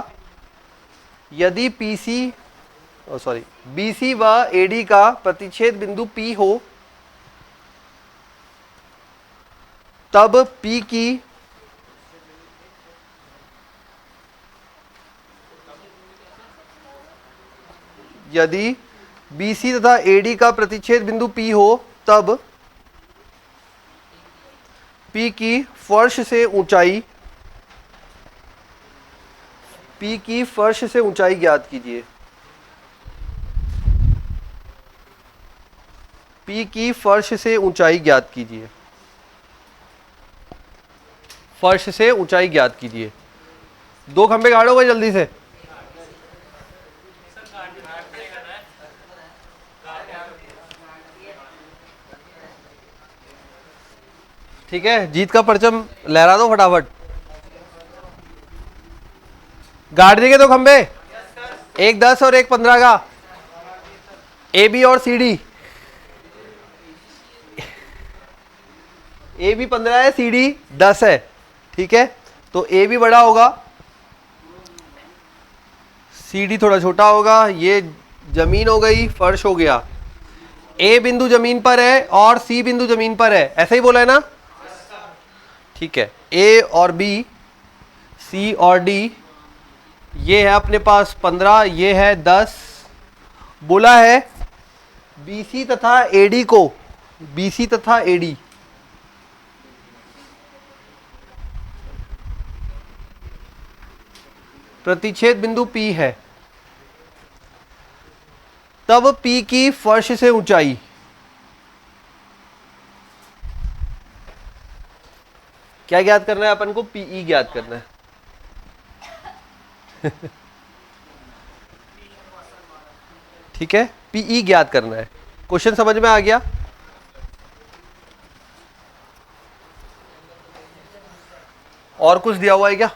यदि BC व AD का प्रतिच्छेद बिंदु P हो, तब P की यदि BC तथा AD का प्रतिच्छेद बिंदु P हो, तब P की फर्श से ऊंचाई, P की फर्श से ऊंचाई ज्ञात कीजिए। P की फर्श से ऊंचाई ज्ञात कीजिए। फर्श से ऊंचाई ज्ञात कीजिए। दो खंबे गाड़ो भाई जल्दी से। ठीक है, जीत का परचम लहरा दो फटाफट। गाड़ देंगे दो खंबे, एक 10 और एक 15 का, ए बी और सी डी। ए बी 15 है, सी डी 10 है। ठीक है, तो ए बी बड़ा होगा, सी डी थोड़ा छोटा होगा। ये जमीन हो गई, फर्श हो गया। ए बिंदु जमीन पर है और सी बिंदु जमीन पर है, ऐसा ही बोला है ना। ठीक है, ए और बी, सी और डी, ये है अपने पास 15, ये है 10। बोला है BC तथा AD को, BC तथा AD प्रतिच्छेद बिंदु P है, तब P की फर्श से ऊंचाई, क्या ज्ञात करना है अपन को? PE ज्ञात करना है। ठीक है, PE ज्ञात करना है। क्वेश्चन समझ में आ गया? और कुछ दिया हुआ है क्या?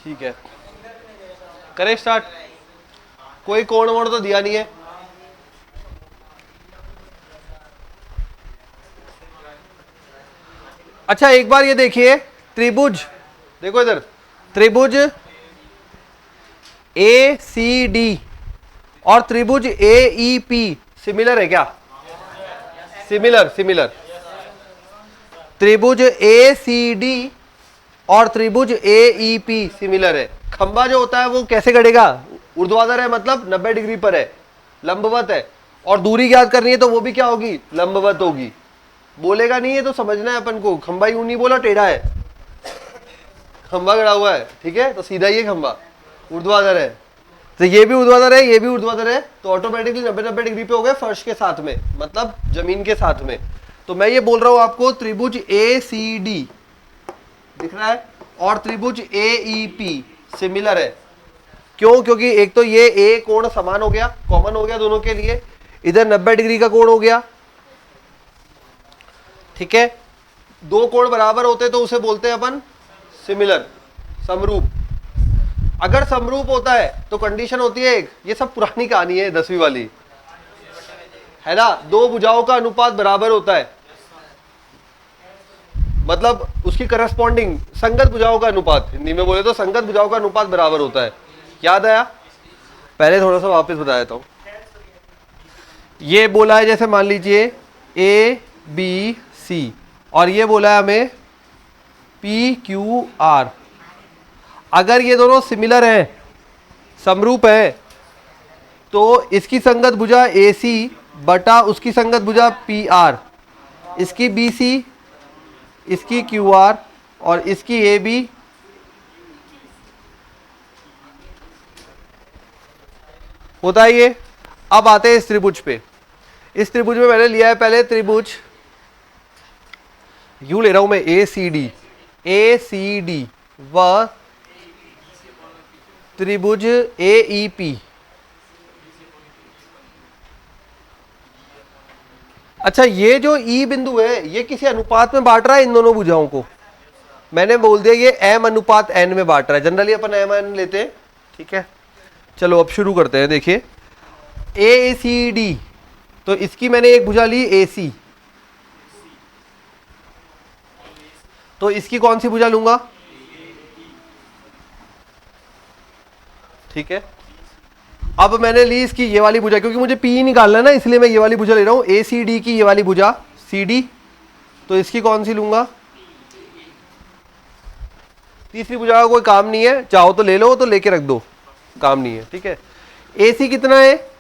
ठीक है, करें स्टार्ट। कोई कोण वोण तो दिया नहीं है। अच्छा एक बार ये देखिए, त्रिभुज, देखो इधर, त्रिभुज ACD और त्रिभुज AEP सिमिलर है क्या? Similar, similar. त्रिभुज ACD और त्रिभुज AEP सिमिलर है। खंबा जो होता है वो कैसे गड़ेगा, ऊर्ध्वाधर है मतलब 90 डिग्री पर है, लंबवत है, और दूरी ज्ञात करनी है तो वो भी क्या होगी, लंबवत होगी। बोलेगा नहीं है तो समझना है अपन को, खंबा यूं नहीं बोला टेढ़ा है, खंबा गड़ा हुआ है, ठीक है, तो सीधा ही है खंबा, ऊर्ध्वाधर है, तो ये भी ऊर्ध्वाधर है, ये भी ऊर्ध्वाधर है, तो ऑटोमेटिकली 90-90 डिग्री पे हो गए फर्श के साथ में, मतलब जमीन के साथ में। तो मैं ये बोल रहा हूं आपको त्रिभुज ACD दिख रहा है और त्रिभुज AEP सिमिलर है। क्यों? क्योंकि एक तो ये A कोण समान हो गया, कॉमन हो गया दोनों के लिए, इधर 90 डिग्री का कोण हो गया, ठीक है। दो कोण बराबर होते तो उसे बोलते हैं अपन सिमिलर, समरूप। अगर समरूप होता है तो कंडीशन होती है एक, ये सब पुरानी कहानी है 10वीं वाली, है ना, दो भुजाओं का अनुपात बराबर होता है, मतलब उसकी करस्पॉन्डिंग संगत भुजाओं का अनुपात, हिंदी में बोले तो संगत भुजाओं का अनुपात बराबर होता है। याद आया? पहले थोड़ा सा वापस बता देता हूं। ये बोला है जैसे मान लीजिए ABC और ये बोला है हमें PQR। अगर ये दोनों सिमिलर हैं, समरूप है, तो इसकी संगत भुजा AC बटा उसकी संगत भुजा PR, इसकी BC, इसकी QR और इसकी AB होता है ये। अब आते हैं इस त्रिभुज पे। इस त्रिभुज में मैंने लिया है पहले त्रिभुज, यूं ले रहा हूं मैं ACD व त्रिभुज AEP। अच्छा, ये जो E बिंदु है ये किसी अनुपात में बांट रहा है इन दोनों भुजाओं को, मैंने बोल दिया ये M अनुपात N में बांट रहा है, जनरली अपन M लेते हैं, ठीक है। चलो अब शुरू करते हैं। देखिए ACD, तो इसकी मैंने एक भुजा ली AC, तो इसकी कौन सी भुजा लूंगा, ठीक है। अब मैंने ली इसकी ये वाली भुजा, क्योंकि मुझे P निकालना है ना, इसलिए मैं ये वाली भुजा ले रहा हूं, ACD की ये वाली भुजा CD, तो इसकी कौन सी लूंगा, तीसरी भुजा का कोई काम नहीं है, चाहो तो ले लो, तो लेके रख दो, काम नहीं है, ठीक है। AC कितना है,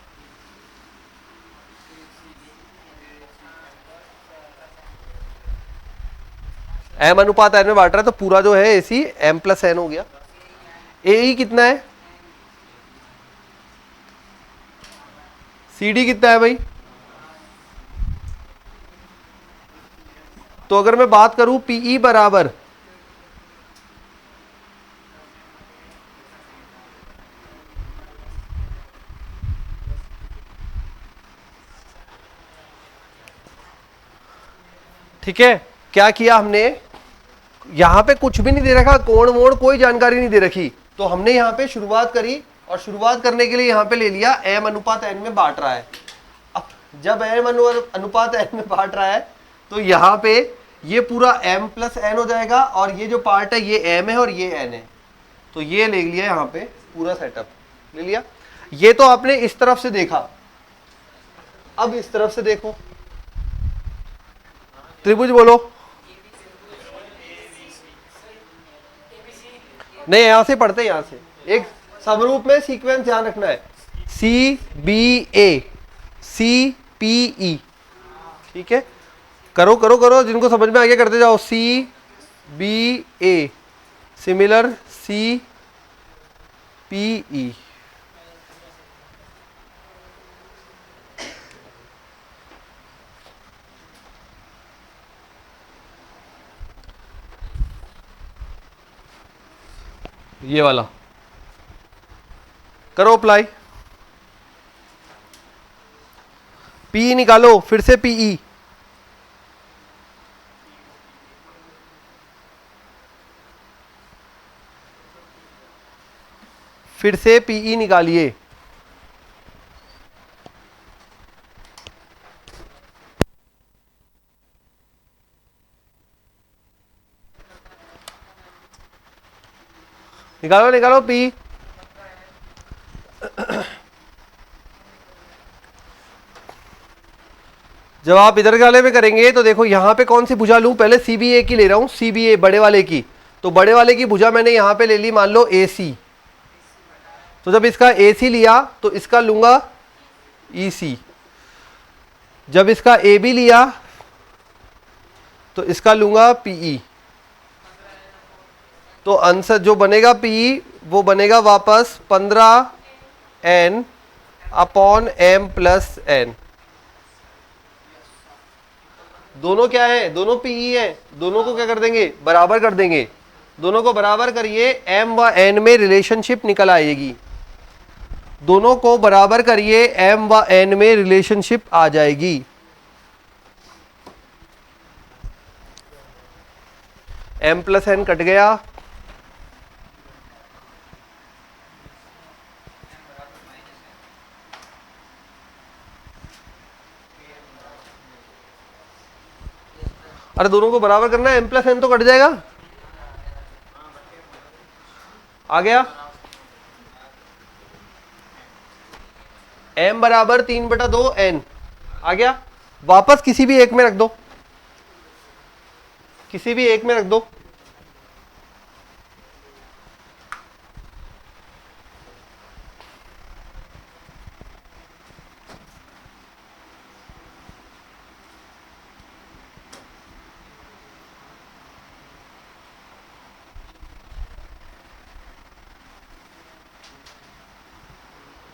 M अनुपात N में बांट रहा है, तो पूरा जो है AC M+N हो गया। AE कितना है, CD कितना है भाई, तो अगर मैं बात करूं PE बराबर ठीक है, क्या किया हमने, यहां पे कुछ भी नहीं दे रखा, कोण वोण कोई जानकारी नहीं दे रखी, तो हमने यहां पे शुरुआत करी और शुरुआत करने के लिए यहां पे ले लिया M अनुपात N में बांट रहा है। अब जब M अनुपात N में बांट रहा है तो यहां पे ये पूरा M+N हो जाएगा और ये जो पार्ट है ये M है और ये N है, तो ये ले लिया यहां पे पूरा सेटअप ले लिया। ये तो आपने इस तरफ से देखा, अब इस तरफ से देखो, त्रिभुज बोलो, नहीं यहां से पढ़ते, यहां से एक समरूप में सीक्वेंस ध्यान रखना है, CBA CPE, ठीक है, करो करो करो, जिनको समझ में आ गया करते जाओ, CBA सिमिलर CPE, ये वाला करो अप्लाई, P निकालो, फिर से PE, फिर से PE निकालिए, निकालो निकालो P, जब आप इधर वाले में करेंगे तो देखो यहां पे कौन सी भुजा लूं, पहले CBA की ले रहा हूं, CBA बड़े वाले की, तो बड़े वाले की भुजा मैंने यहां पे ले ली, मान लो AC, तो जब इसका AC लिया तो इसका लूंगा EC, जब इसका AB लिया तो इसका लूंगा PE। तो आंसर जो बनेगा PE वो बनेगा वापस 15N upon M plus N। दोनों क्या है, दोनों PE है, दोनों को क्या कर देंगे, बराबर कर देंगे। दोनों को बराबर करिए, M व N में रिलेशनशिप निकल आएगी। दोनों को बराबर करिए, M व N में रिलेशनशिप आ जाएगी। M प्लस N कट गया, अरे दोनों को बराबर करना है, M प्लस N तो कट जाएगा। आ गया, M बराबर 3/2 N आ गया। वापस किसी भी एक में रख दो, किसी भी एक में रख दो।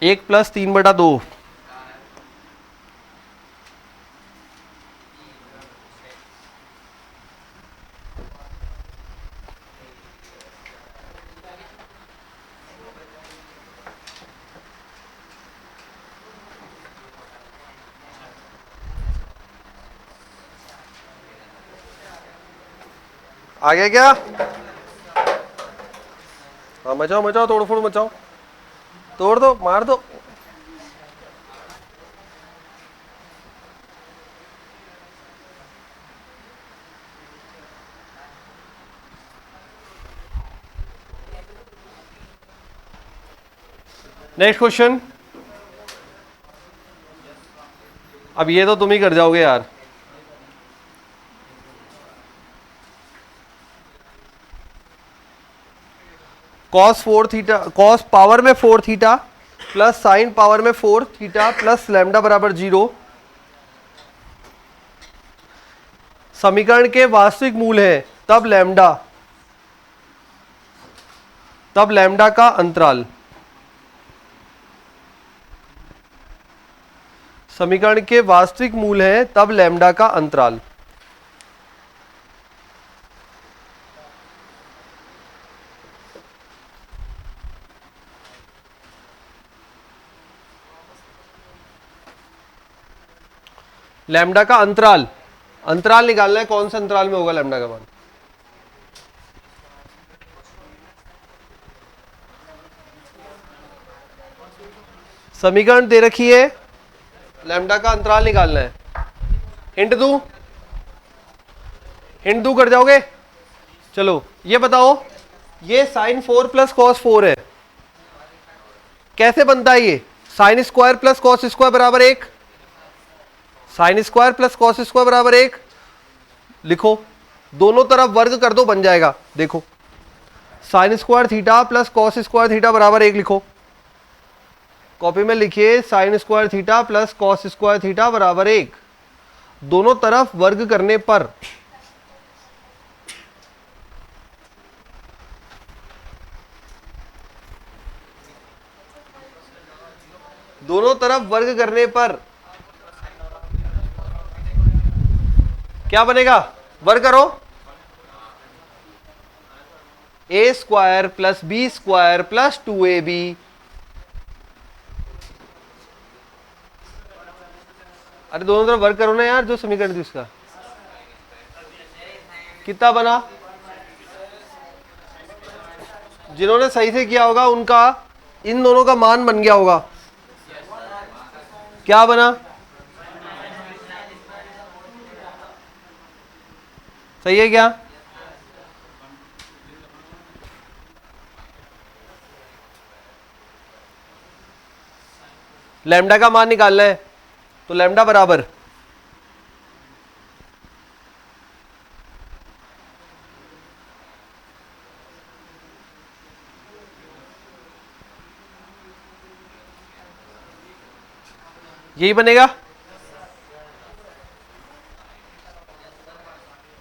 एक प्लस 3/2, आ गया क्या? हाँ मचाओ मचाओ, तोड़ फोड़ मचाओ, तोड़ दो, मार दो। Next question. अब ये तो तुम ही कर जाओगे यार। कॉस 4 थीटा, कॉस पावर में 4 थीटा प्लस साइन पावर में 4 थीटा प्लस लैम्डा बराबर 0 समीकरण के वास्तविक मूल है, तब लैम्डा का अंतराल। समीकरण के वास्तविक मूल है तब लैम्डा का अंतराल। लैम्डा का अंतराल, अंतराल निकालना है, कौन सा अंतराल में होगा लैम्डा का मान। समीकरण दे रखी है, लैम्डा का अंतराल निकालना है। हिंट दूं, हिंट दूं कर जाओगे। चलो ये बताओ, ये साइन 4 प्लस कॉस 4 है, कैसे बनता है ये? Sine square plus cos square बराबर 1, sine square plus cos square बराबर 1 लिखो, दोनों तरफ वर्ग कर दो, बन जाएगा। देखो sine square theta plus cos square theta बराबर 1 लिखो, कॉपी में लिखिए sine square theta plus cos square theta बराबर 1। दोनों तरफ वर्ग करने पर क्या बनेगा? वर्ग करो, A square plus B square plus 2ab। अरे दोनों तरफ वर्ग करो ना यार, जो समीकरण थी उसका कितना बना? जिन्होंने सही से किया होगा उनका इन दोनों का मान बन गया होगा। क्या बना? सही है क्या? लैम्डा का मान निकालना है, तो लैम्डा बराबर यही बनेगा,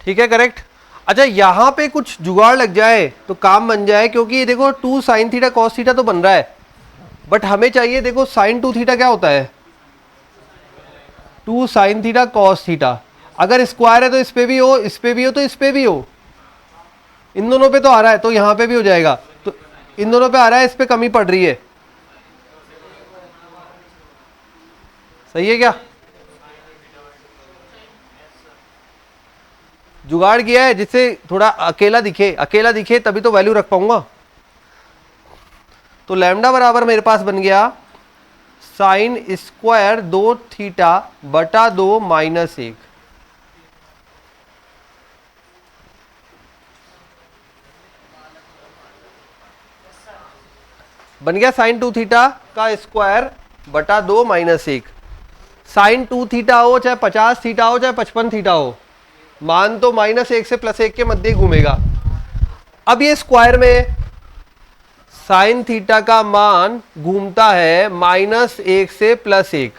ठीक है, करेक्ट। अच्छा यहां पे कुछ जुगाड़ लग जाए तो काम बन जाए, क्योंकि ये देखो 2 साइन थीटा कॉस थीटा तो बन रहा है, बट हमें चाहिए, देखो साइन 2 थीटा क्या होता है, 2 साइन थीटा कॉस थीटा। अगर स्क्वायर है तो इस पे भी हो, इस पे भी हो, तो इस पे भी हो, इन दोनों पे तो आ रहा है तो यहां पे भी हो जाएगा, तो इन दोनों पे आ रहा है, इस पे कमी पड़ रही है, सही है क्या? जुगाड़ किया है जिससे थोड़ा अकेला दिखे, अकेला दिखे तभी तो वैल्यू रख पाऊंगा। तो लैम्डा बराबर मेरे पास बन गया साइन स्क्वायर 2 थीटा बटा 2 माइनस 1। बन गया साइन 2 थीटा का स्क्वायर बटा 2 माइनस 1। साइन 2 थीटा हो चाहे 50 थीटा हो चाहे 55 थीटा हो, मान तो -1 से +1 के मध्य घूमेगा। अब ये स्क्वायर में साइन थीटा का मान घूमता है -1 से +1।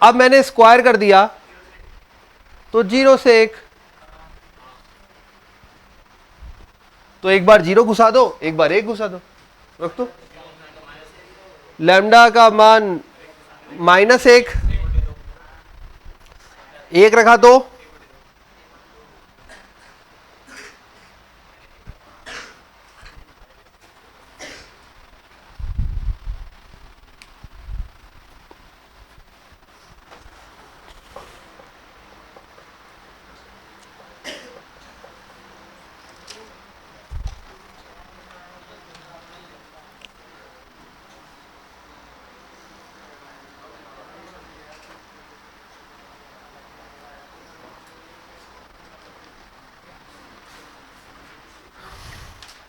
अब मैंने स्क्वायर कर दिया तो 0 से 1, तो एक बार 0 घुसा दो, एक बार 1 घुसा दो, रख दो। लैम्डा का मान -1, 1 रखा तो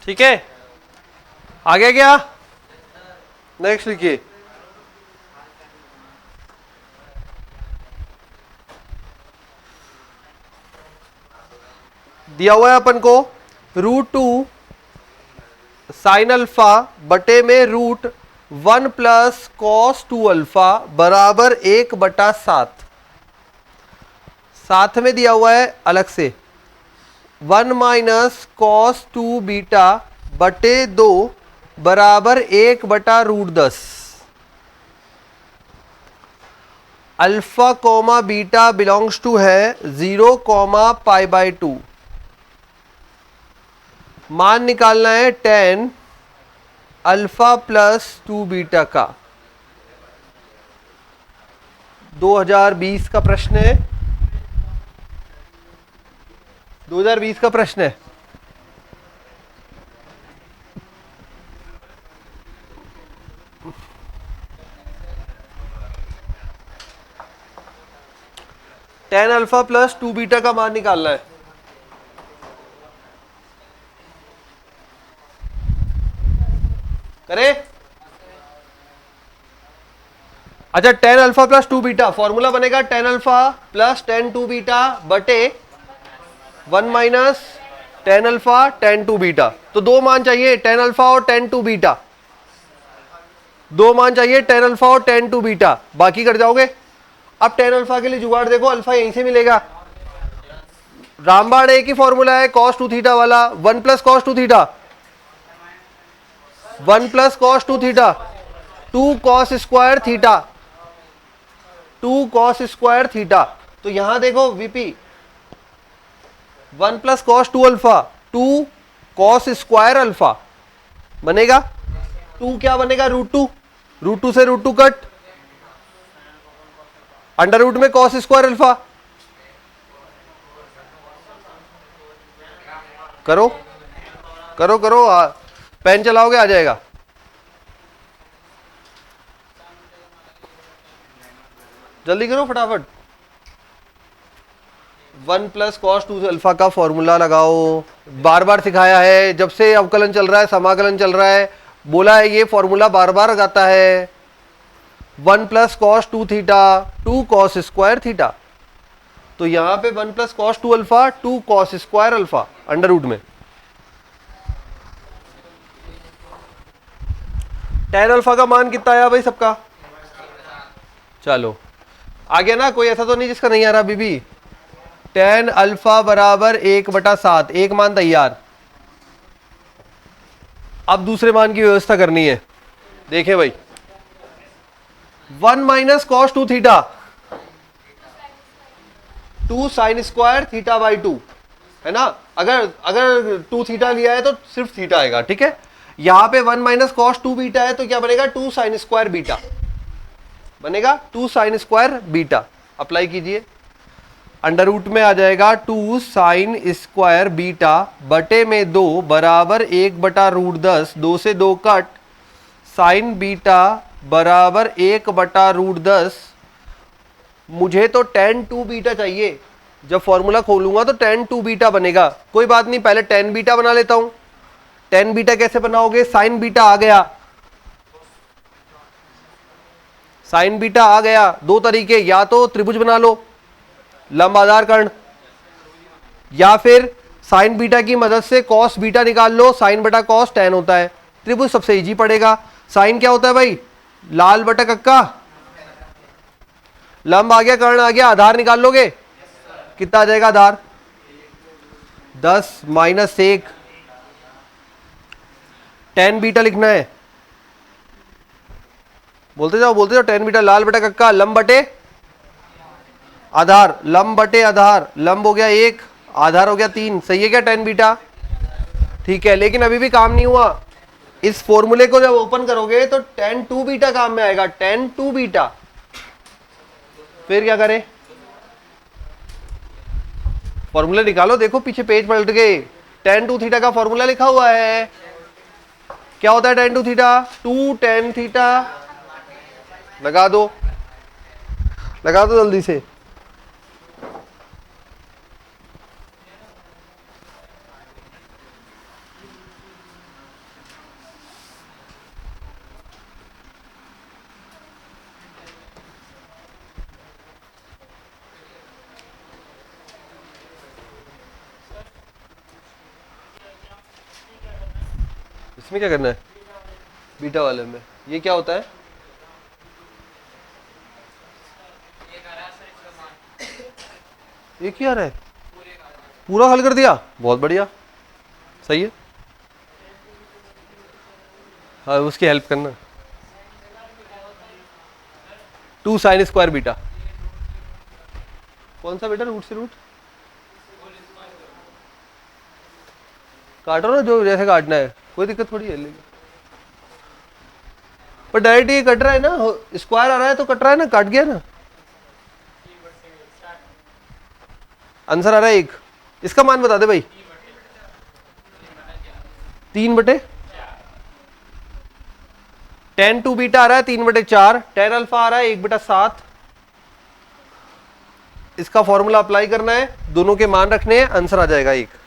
ठीक है, आ गया क्या? नेक्स्ट लिखिए, दिया हुआ है अपन को √2 साइन अल्फा बटे में √1 प्लस कॉस 2 अल्फा बराबर 1/7। साथ में दिया हुआ है अलग से 1 माइनस कॉस 2 बीटा बटे 2 बराबर 1/√10। Alpha comma beta belongs to है 0 कॉमा π/2। मान निकालना है tan अल्फा प्लस 2 बीटा का। 2020 का प्रश्न है, 2020 का प्रश्न है। tan अल्फा प्लस 2 बीटा का मान निकालना है। करे? अच्छा tan alpha plus 2 beta formula बनेगा tan alpha plus tan 2 beta बटे 1 minus tan alpha tan 2 beta. तो दो मान चाहिए tan अल्फा और tan 2 बीटा, दो मान चाहिए tan अल्फा और tan 2 बीटा, बाकी कर जाओगे। अब tan अल्फा के लिए जुगाड़ देखो, अल्फा यहीं से मिलेगा, रामबाण एक ही फॉर्मूला है cos 2 थीटा वाला, 1 प्लस कॉस 2 थीटा, 1 प्लस cos 2 theta, 2 cos square theta, 2 cos square theta. तो यहां देखो वीपी 1 प्लस cos 2 alpha, 2 cos square alpha बनेगा, 2 क्या बनेगा √2, √2 से √2 कट, अंडर रूट में कॉस स्क्वायर अल्फा, करो करो करो, पेन चलाओगे आ जाएगा। जल्दी करो फटाफट। 1 प्लस कॉस 2 अल्फा का फॉर्मूला लगाओ, बार बार सिखाया है, जब से अवकलन चल रहा है समाकलन चल रहा है, बोला है ये फॉर्मूला बार बार लगाता है। 1 प्लस cos 2 theta, 2 cos square theta, तो यहां पे 1 प्लस cos 2 alpha, 2 cos square alpha under root में। tan अल्फा का मान कितना आया भाई सबका? चलो आ गया ना, कोई ऐसा तो नहीं जिसका नहीं आ रहा अभी भी। tan अल्फा बराबर 1/7, एक मान तैयार। अब दूसरे मान की व्यवस्था करनी है। देखें भाई, 1 minus cos 2 theta, 2 sine square theta by 2, है ना। अगर अगर 2 थीटा लिया है तो सिर्फ थीटा आएगा, ठीक है। यहां पे 1 माइनस कॉस 2 बीटा है तो क्या बनेगा, 2 साइन स्क्वायर बीटा बनेगा, 2 साइन स्क्वायर बीटा। अप्लाई कीजिए, अंडर रूट में आ जाएगा 2 साइन स्क्वायर बीटा बटे में 2 बराबर 1/√10, 2 से 2 कट, साइन बीटा बराबर 1/√10। मुझे तो tan 2 बीटा चाहिए, जब फॉर्मूला खोलूंगा तो tan 2 बीटा बनेगा। कोई बात नहीं, पहले tan बीटा बना लेता हूं। tan बीटा कैसे बनाओगे, साइन बीटा आ गया, साइन बीटा आ गया। दो तरीके, या तो त्रिभुज बना लो, लंब आधार कर्ण, या फिर साइन बीटा की मदद से कॉस बीटा निकाल लो, साइन बटा कॉस tan होता है। त्रिभुज सबसे इजी पड़ेगा। साइन क्या होता है भाई, लाल बटा कक्का, लंब आ गया, कर्ण आ गया, आधार निकाल लोगे, कितना आ जाएगा आधार, 10 माइनस 1। tan बीटा लिखना है, बोलते जाओ tan बीटा, लाल बटा कक्का, लंब बटे आधार, लंब बटे आधार, लंब हो गया 1, आधार हो गया 3, सही है क्या tan बीटा, ठीक है। लेकिन अभी भी काम नहीं हुआ, इस फॉर्मूले को जब ओपन करोगे तो tan 2 बीटा काम में आएगा, tan 2 बीटा। फिर क्या करें, फॉर्मूला निकालो, देखो पीछे पेज पलट गए, tan 2 थीटा का फॉर्मूला लिखा हुआ है। क्या होता है tan 2 थीटा, 2 tan थीटा, लगा दो जल्दी से। इसमें क्या करना है, बीटा वाले में ये क्या होता है, एक ही आ रहा है, पूरा हल कर दिया, बहुत बढ़िया, सही है। हाँ उसकी हेल्प करना, 2 साइन स्क्वायर बीटा, कौन सा बेटा, रूट से रूट काटो ना, जो जैसे काटना है, कोई दिक्कत थोड़ी है। लेकिन पर डायरेक्ट ये कट रहा है ना, स्क्वायर आ रहा है तो कट रहा है ना, काट गया ना, आंसर आ रहा है 1। इसका मान बता दे भाई, 3/, tan 2 बीटा आ रहा है 3/4, tan अल्फा आ रहा है 1/7। इसका फॉर्मूला अप्लाई करना है, दोनों के मान रखने हैं, आंसर आ जाएगा 1।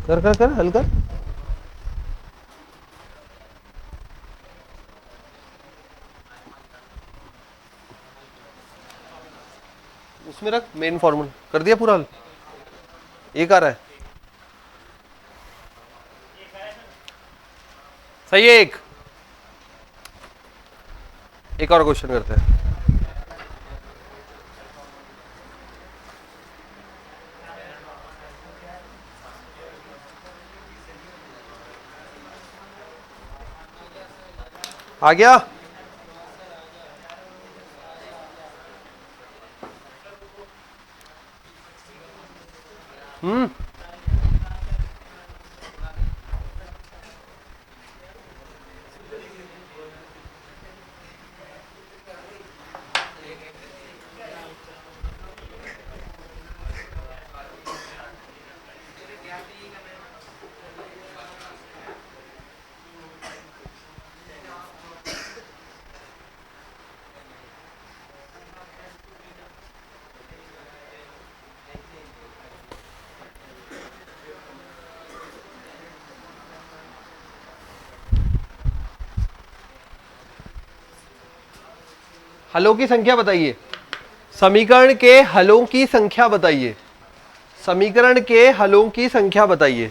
कर कर कर हल कर, उसमें रख, मेन फॉर्मूला कर दिया पूरा हल, एक आ रहा है, सही है। एक और क्वेश्चन करते हैं। आ गया, हलों की संख्या बताइए, समीकरण के हलों की संख्या बताइए, समीकरण के हलों की संख्या बताइए,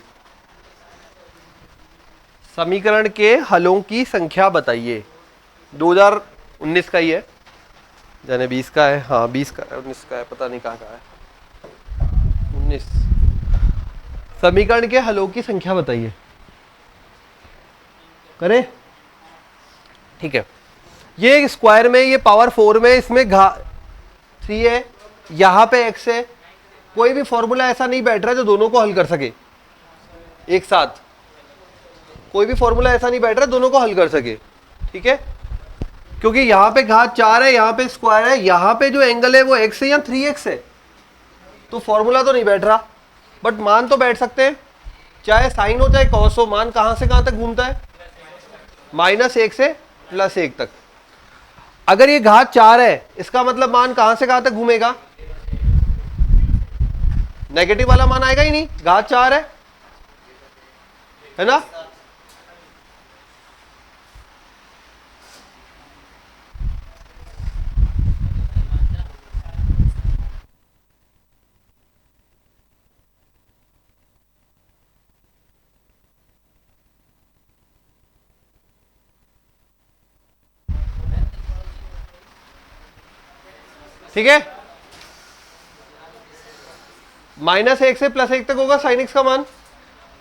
समीकरण के हलों की संख्या बताइए। 2019 का ही है, जाने 20 का है, हाँ 20 का है, 19 का है, पता नहीं कहाँ का है, 19। समीकरण के हलों की संख्या बताइए, करें? ठीक है, ये स्क्वायर में, ये पावर 4 में, इसमें 3 है, यहां पे x है। कोई भी फॉर्मूला ऐसा नहीं बैठ रहा जो दोनों को हल कर सके एक साथ, कोई भी फॉर्मूला ऐसा नहीं बैठ रहा दोनों को हल कर सके, ठीक है? क्योंकि यहां पे घात 4 है, यहां पे स्क्वायर है, यहां पे जो एंगल है वो x है या 3x है, तो फॉर्मूला तो नहीं बैठ रहा, बट मान तो बैठ सकते हैं, चाहे साइन हो चाहे कॉस हो। मान कहां से कहां तक घूमता है? -1 से +1 तक। अगर ये घात 4 है, इसका मतलब मान कहां से कहां तक घूमेगा? नेगेटिव वाला मान आएगा ही नहीं, घात 4 है ना? ठीक है, -1 से +1 तक होगा साइन x का मान।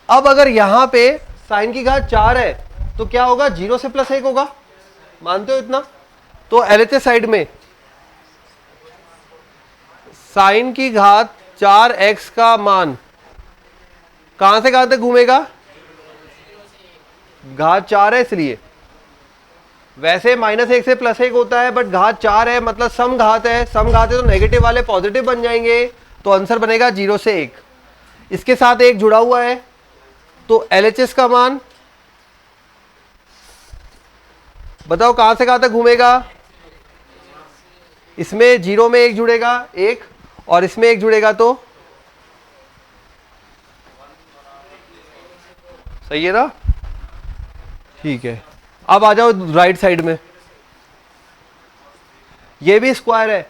अब अगर यहां पे साइन की घात 4 है तो क्या होगा? 0 से +1 होगा, मानते हो इतना? तो LHS साइड में साइन की घात 4x का मान कहां से कहां तक घूमेगा? घात 4 है इसलिए, वैसे -1 से +1 होता है, बट घात 4 है मतलब सम घात है, सम घात है तो नेगेटिव वाले पॉजिटिव बन जाएंगे, तो आंसर बनेगा 0 से 1। इसके साथ 1 जुड़ा हुआ है, तो LHS का मान बताओ कहां से कहां तक घूमेगा? इसमें 0 में 1 जुड़ेगा 1, और इसमें 1 जुड़ेगा तो सही है ना? ठीक है, अब आ जाओ राइट साइड में, ये भी स्क्वायर है,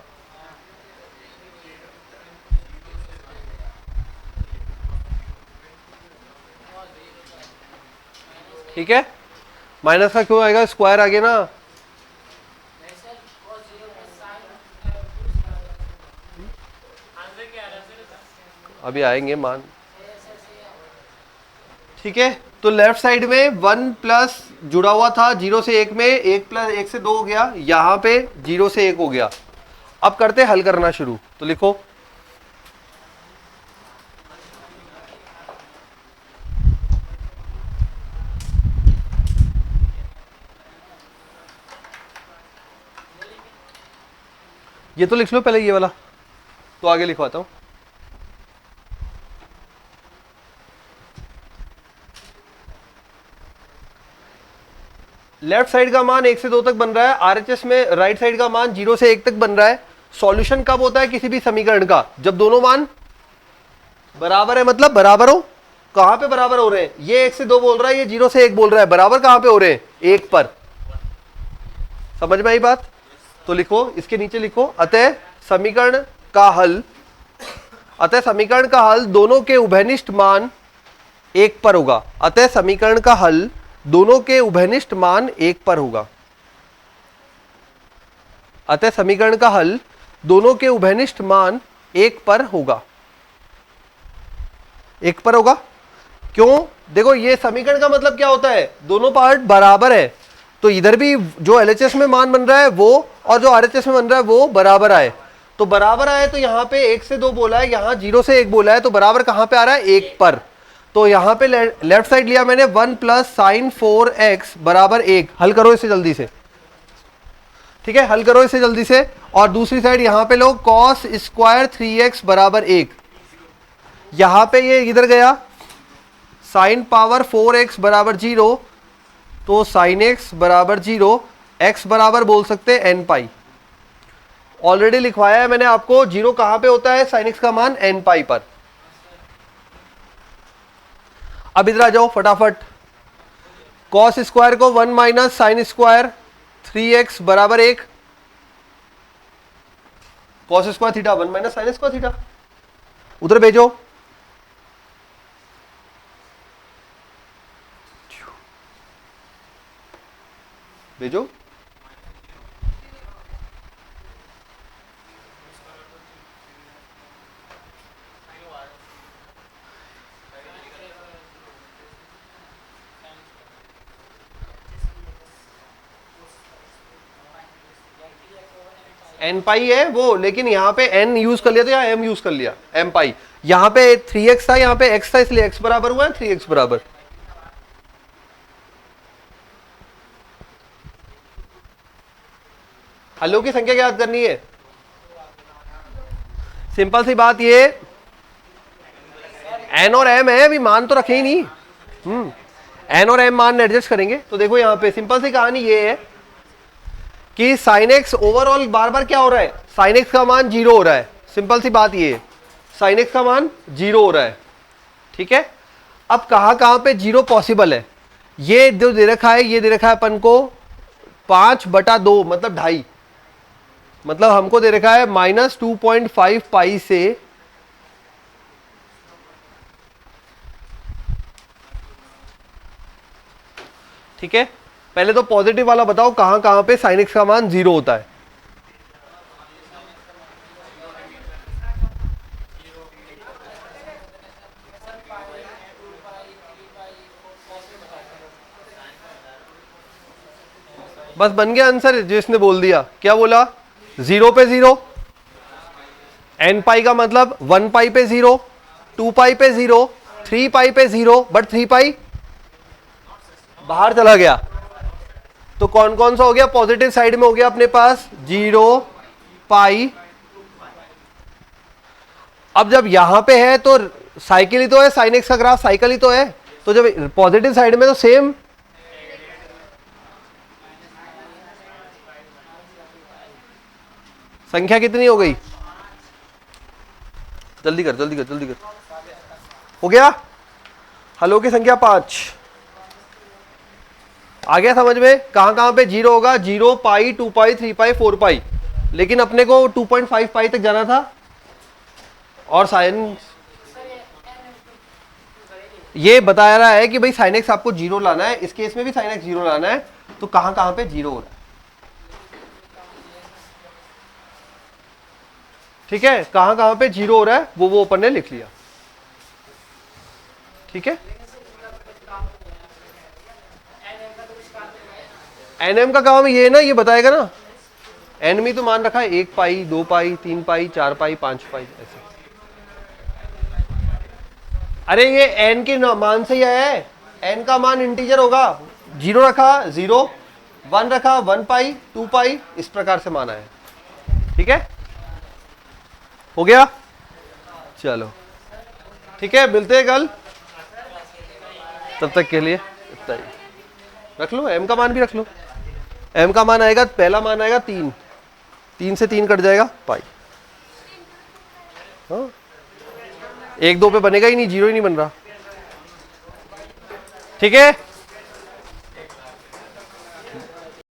ठीक है? माइनस का क्यों आएगा? स्क्वायर आ गया ना, अभी आएंगे मान, ठीक है? तो लेफ्ट साइड में 1 प्लस जुड़ा हुआ था 0 से 1 में, 1 प्लस 1 से 2 हो गया, यहां पे 0 से 1 हो गया। अब करते हल करना शुरू, तो लिखो ये तो लिख लो पहले ये वाला, तो आगे लिखवाता हूं। लेफ्ट साइड का मान 1 से 2 तक बन रहा है, आरएचएस में राइट साइड का मान 0 से 1 तक बन रहा है। सॉल्यूशन कब होता है किसी भी समीकरण का? जब दोनों मान बराबर है, मतलब बराबर हो। कहां पे बराबर हो रहे हैं? ये 1 से 2 बोल रहा है, ये 0 से 1 बोल रहा है, बराबर कहां पे हो रहे हैं? 1 पर। समझ में आई बात? तो लिखो, इसके नीचे लिखो, अतः समीकरण का हल, अतः समीकरण का हल दोनों के उभयनिष्ठ मान 1 पर होगा। अतः समीकरण का हल दोनों के उभयनिष्ठ मान 1 पर होगा। अतः समीकरण का हल दोनों के उभयनिष्ठ मान 1 पर होगा। 1 पर होगा क्यों? देखो, ये समीकरण का मतलब क्या होता है? दोनों पार्ट बराबर है, तो इधर भी जो LHS में मान बन रहा है वो, और जो RHS में बन रहा है वो बराबर आए। तो बराबर आए, तो यहां पे 1 से 2 बोला है, यहां 0 से 1 बोला है, तो बराबर कहां पे आ रहा है? 1 पर। तो यहां पे लेफ्ट साइड लिया मैंने 1 प्लस साइन 4x बराबर 1। हल करो इसे जल्दी से, ठीक है? हल करो इसे जल्दी से। और दूसरी साइड यहां पे लो कॉस स्क्वायर 3x बराबर 1। यहां पे ये इधर गया, साइन पावर 4x बराबर 0, तो साइन x बराबर 0, x बराबर बोल सकते हैं n पाई। ऑलरेडी लिखवाया है मैंने आपको, 0 कहां पे होता है? साइन x का मान n पाई पर। अब इधर आ जाओ फटाफट, कॉस स्क्वायर को 1 माइनस साइन स्क्वायर 3x बराबर 1, cos square theta 1 minus sine square theta. उधर भेजो, भेजो। एन पाई है वो, लेकिन यहाँ पे एन यूज कर लिया था, यहाँ एम यूज कर लिया, एम पाई। यहाँ पे 3x था, यहाँ पे x था, इसलिए x बराबर हुआ है 3x बराबर। हलों की संख्या क्या याद करनी है? सिंपल सी बात, ये एन और एम है, अभी मान तो रखे ही नहीं। एन और एम मान एडजस्ट करेंगे। तो देखो यहाँ पे सिंपल सी कहानी ये है कि साइन एक्स ओवरऑल बार बार क्या हो रहा है, साइन एक्स का मान 0 हो रहा है। सिंपल सी बात ये है, साइन एक्स का मान 0 हो रहा है, ठीक है। अब कहां कहां पे 0 पॉसिबल है, ये जो दे रखा है, ये दे रखा है अपन को 5/2 मतलब 2.5, मतलब हमको दे रखा है -2.5 पाई से ठीक है। पहले तो पॉजिटिव वाला बताओ, कहां कहां पे साइन एक्स का मान 0 होता है। बस बन गया आंसर, जिसने बोल दिया। क्या बोला? 0 पे 0, एन पाई का मतलब 1 पाई पे 0, 2 पाई पे 0, 3 पाई पे 0, बट 3 पाई बाहर चला गया। तो कौन कौन सा हो गया? पॉजिटिव साइड में हो गया अपने पास 0 पाई। अब जब यहां पे है तो साइकिल ही तो है, साइन एक्स का ग्राफ साइकिल ही तो है, तो जब पॉजिटिव साइड में तो सेम। संख्या कितनी हो गई? जल्दी कर जल्दी कर जल्दी कर। हो गया? हलों की संख्या 5। आ गया समझ में? कहां कहां पे 0 होगा? 0 पाई, 2 पाई, 3 पाई, 4 पाई, लेकिन अपने को 2.5 पाई तक जाना था। और साइन ये बता रहा है कि भाई साइन एक्स आपको 0 लाना है, इस केस में भी साइन एक्स 0 लाना है। तो कहां कहां पे 0 हो रहा है, ठीक है। कहां कहां पे 0 हो रहा है वो अपन ने लिख लिया, ठीक है। एनएम का काम ये है ना, ये बताएगा ना। एन में तो मान रखा है 1 पाई, 2 पाई, 3 पाई, 4 पाई, 5 पाई, ऐसे। अरे ये एन के मान से ही आया है, एन का मान इंटीजर होगा। 0 रखा 0, 1 रखा 1 पाई, 2 पाई, इस प्रकार से मान आया, ठीक है। हो गया? चलो ठीक है, मिलते हैं कल। तब तक के लिए इतना ही रख लो। एम का मान भी रख लो। एम का मान आएगा, पहला मान आएगा 3, 3 से 3 कट जाएगा पाई। हाँ, 1 2 पे बनेगा ही नहीं, 0 ही नहीं बन रहा, ठीक है।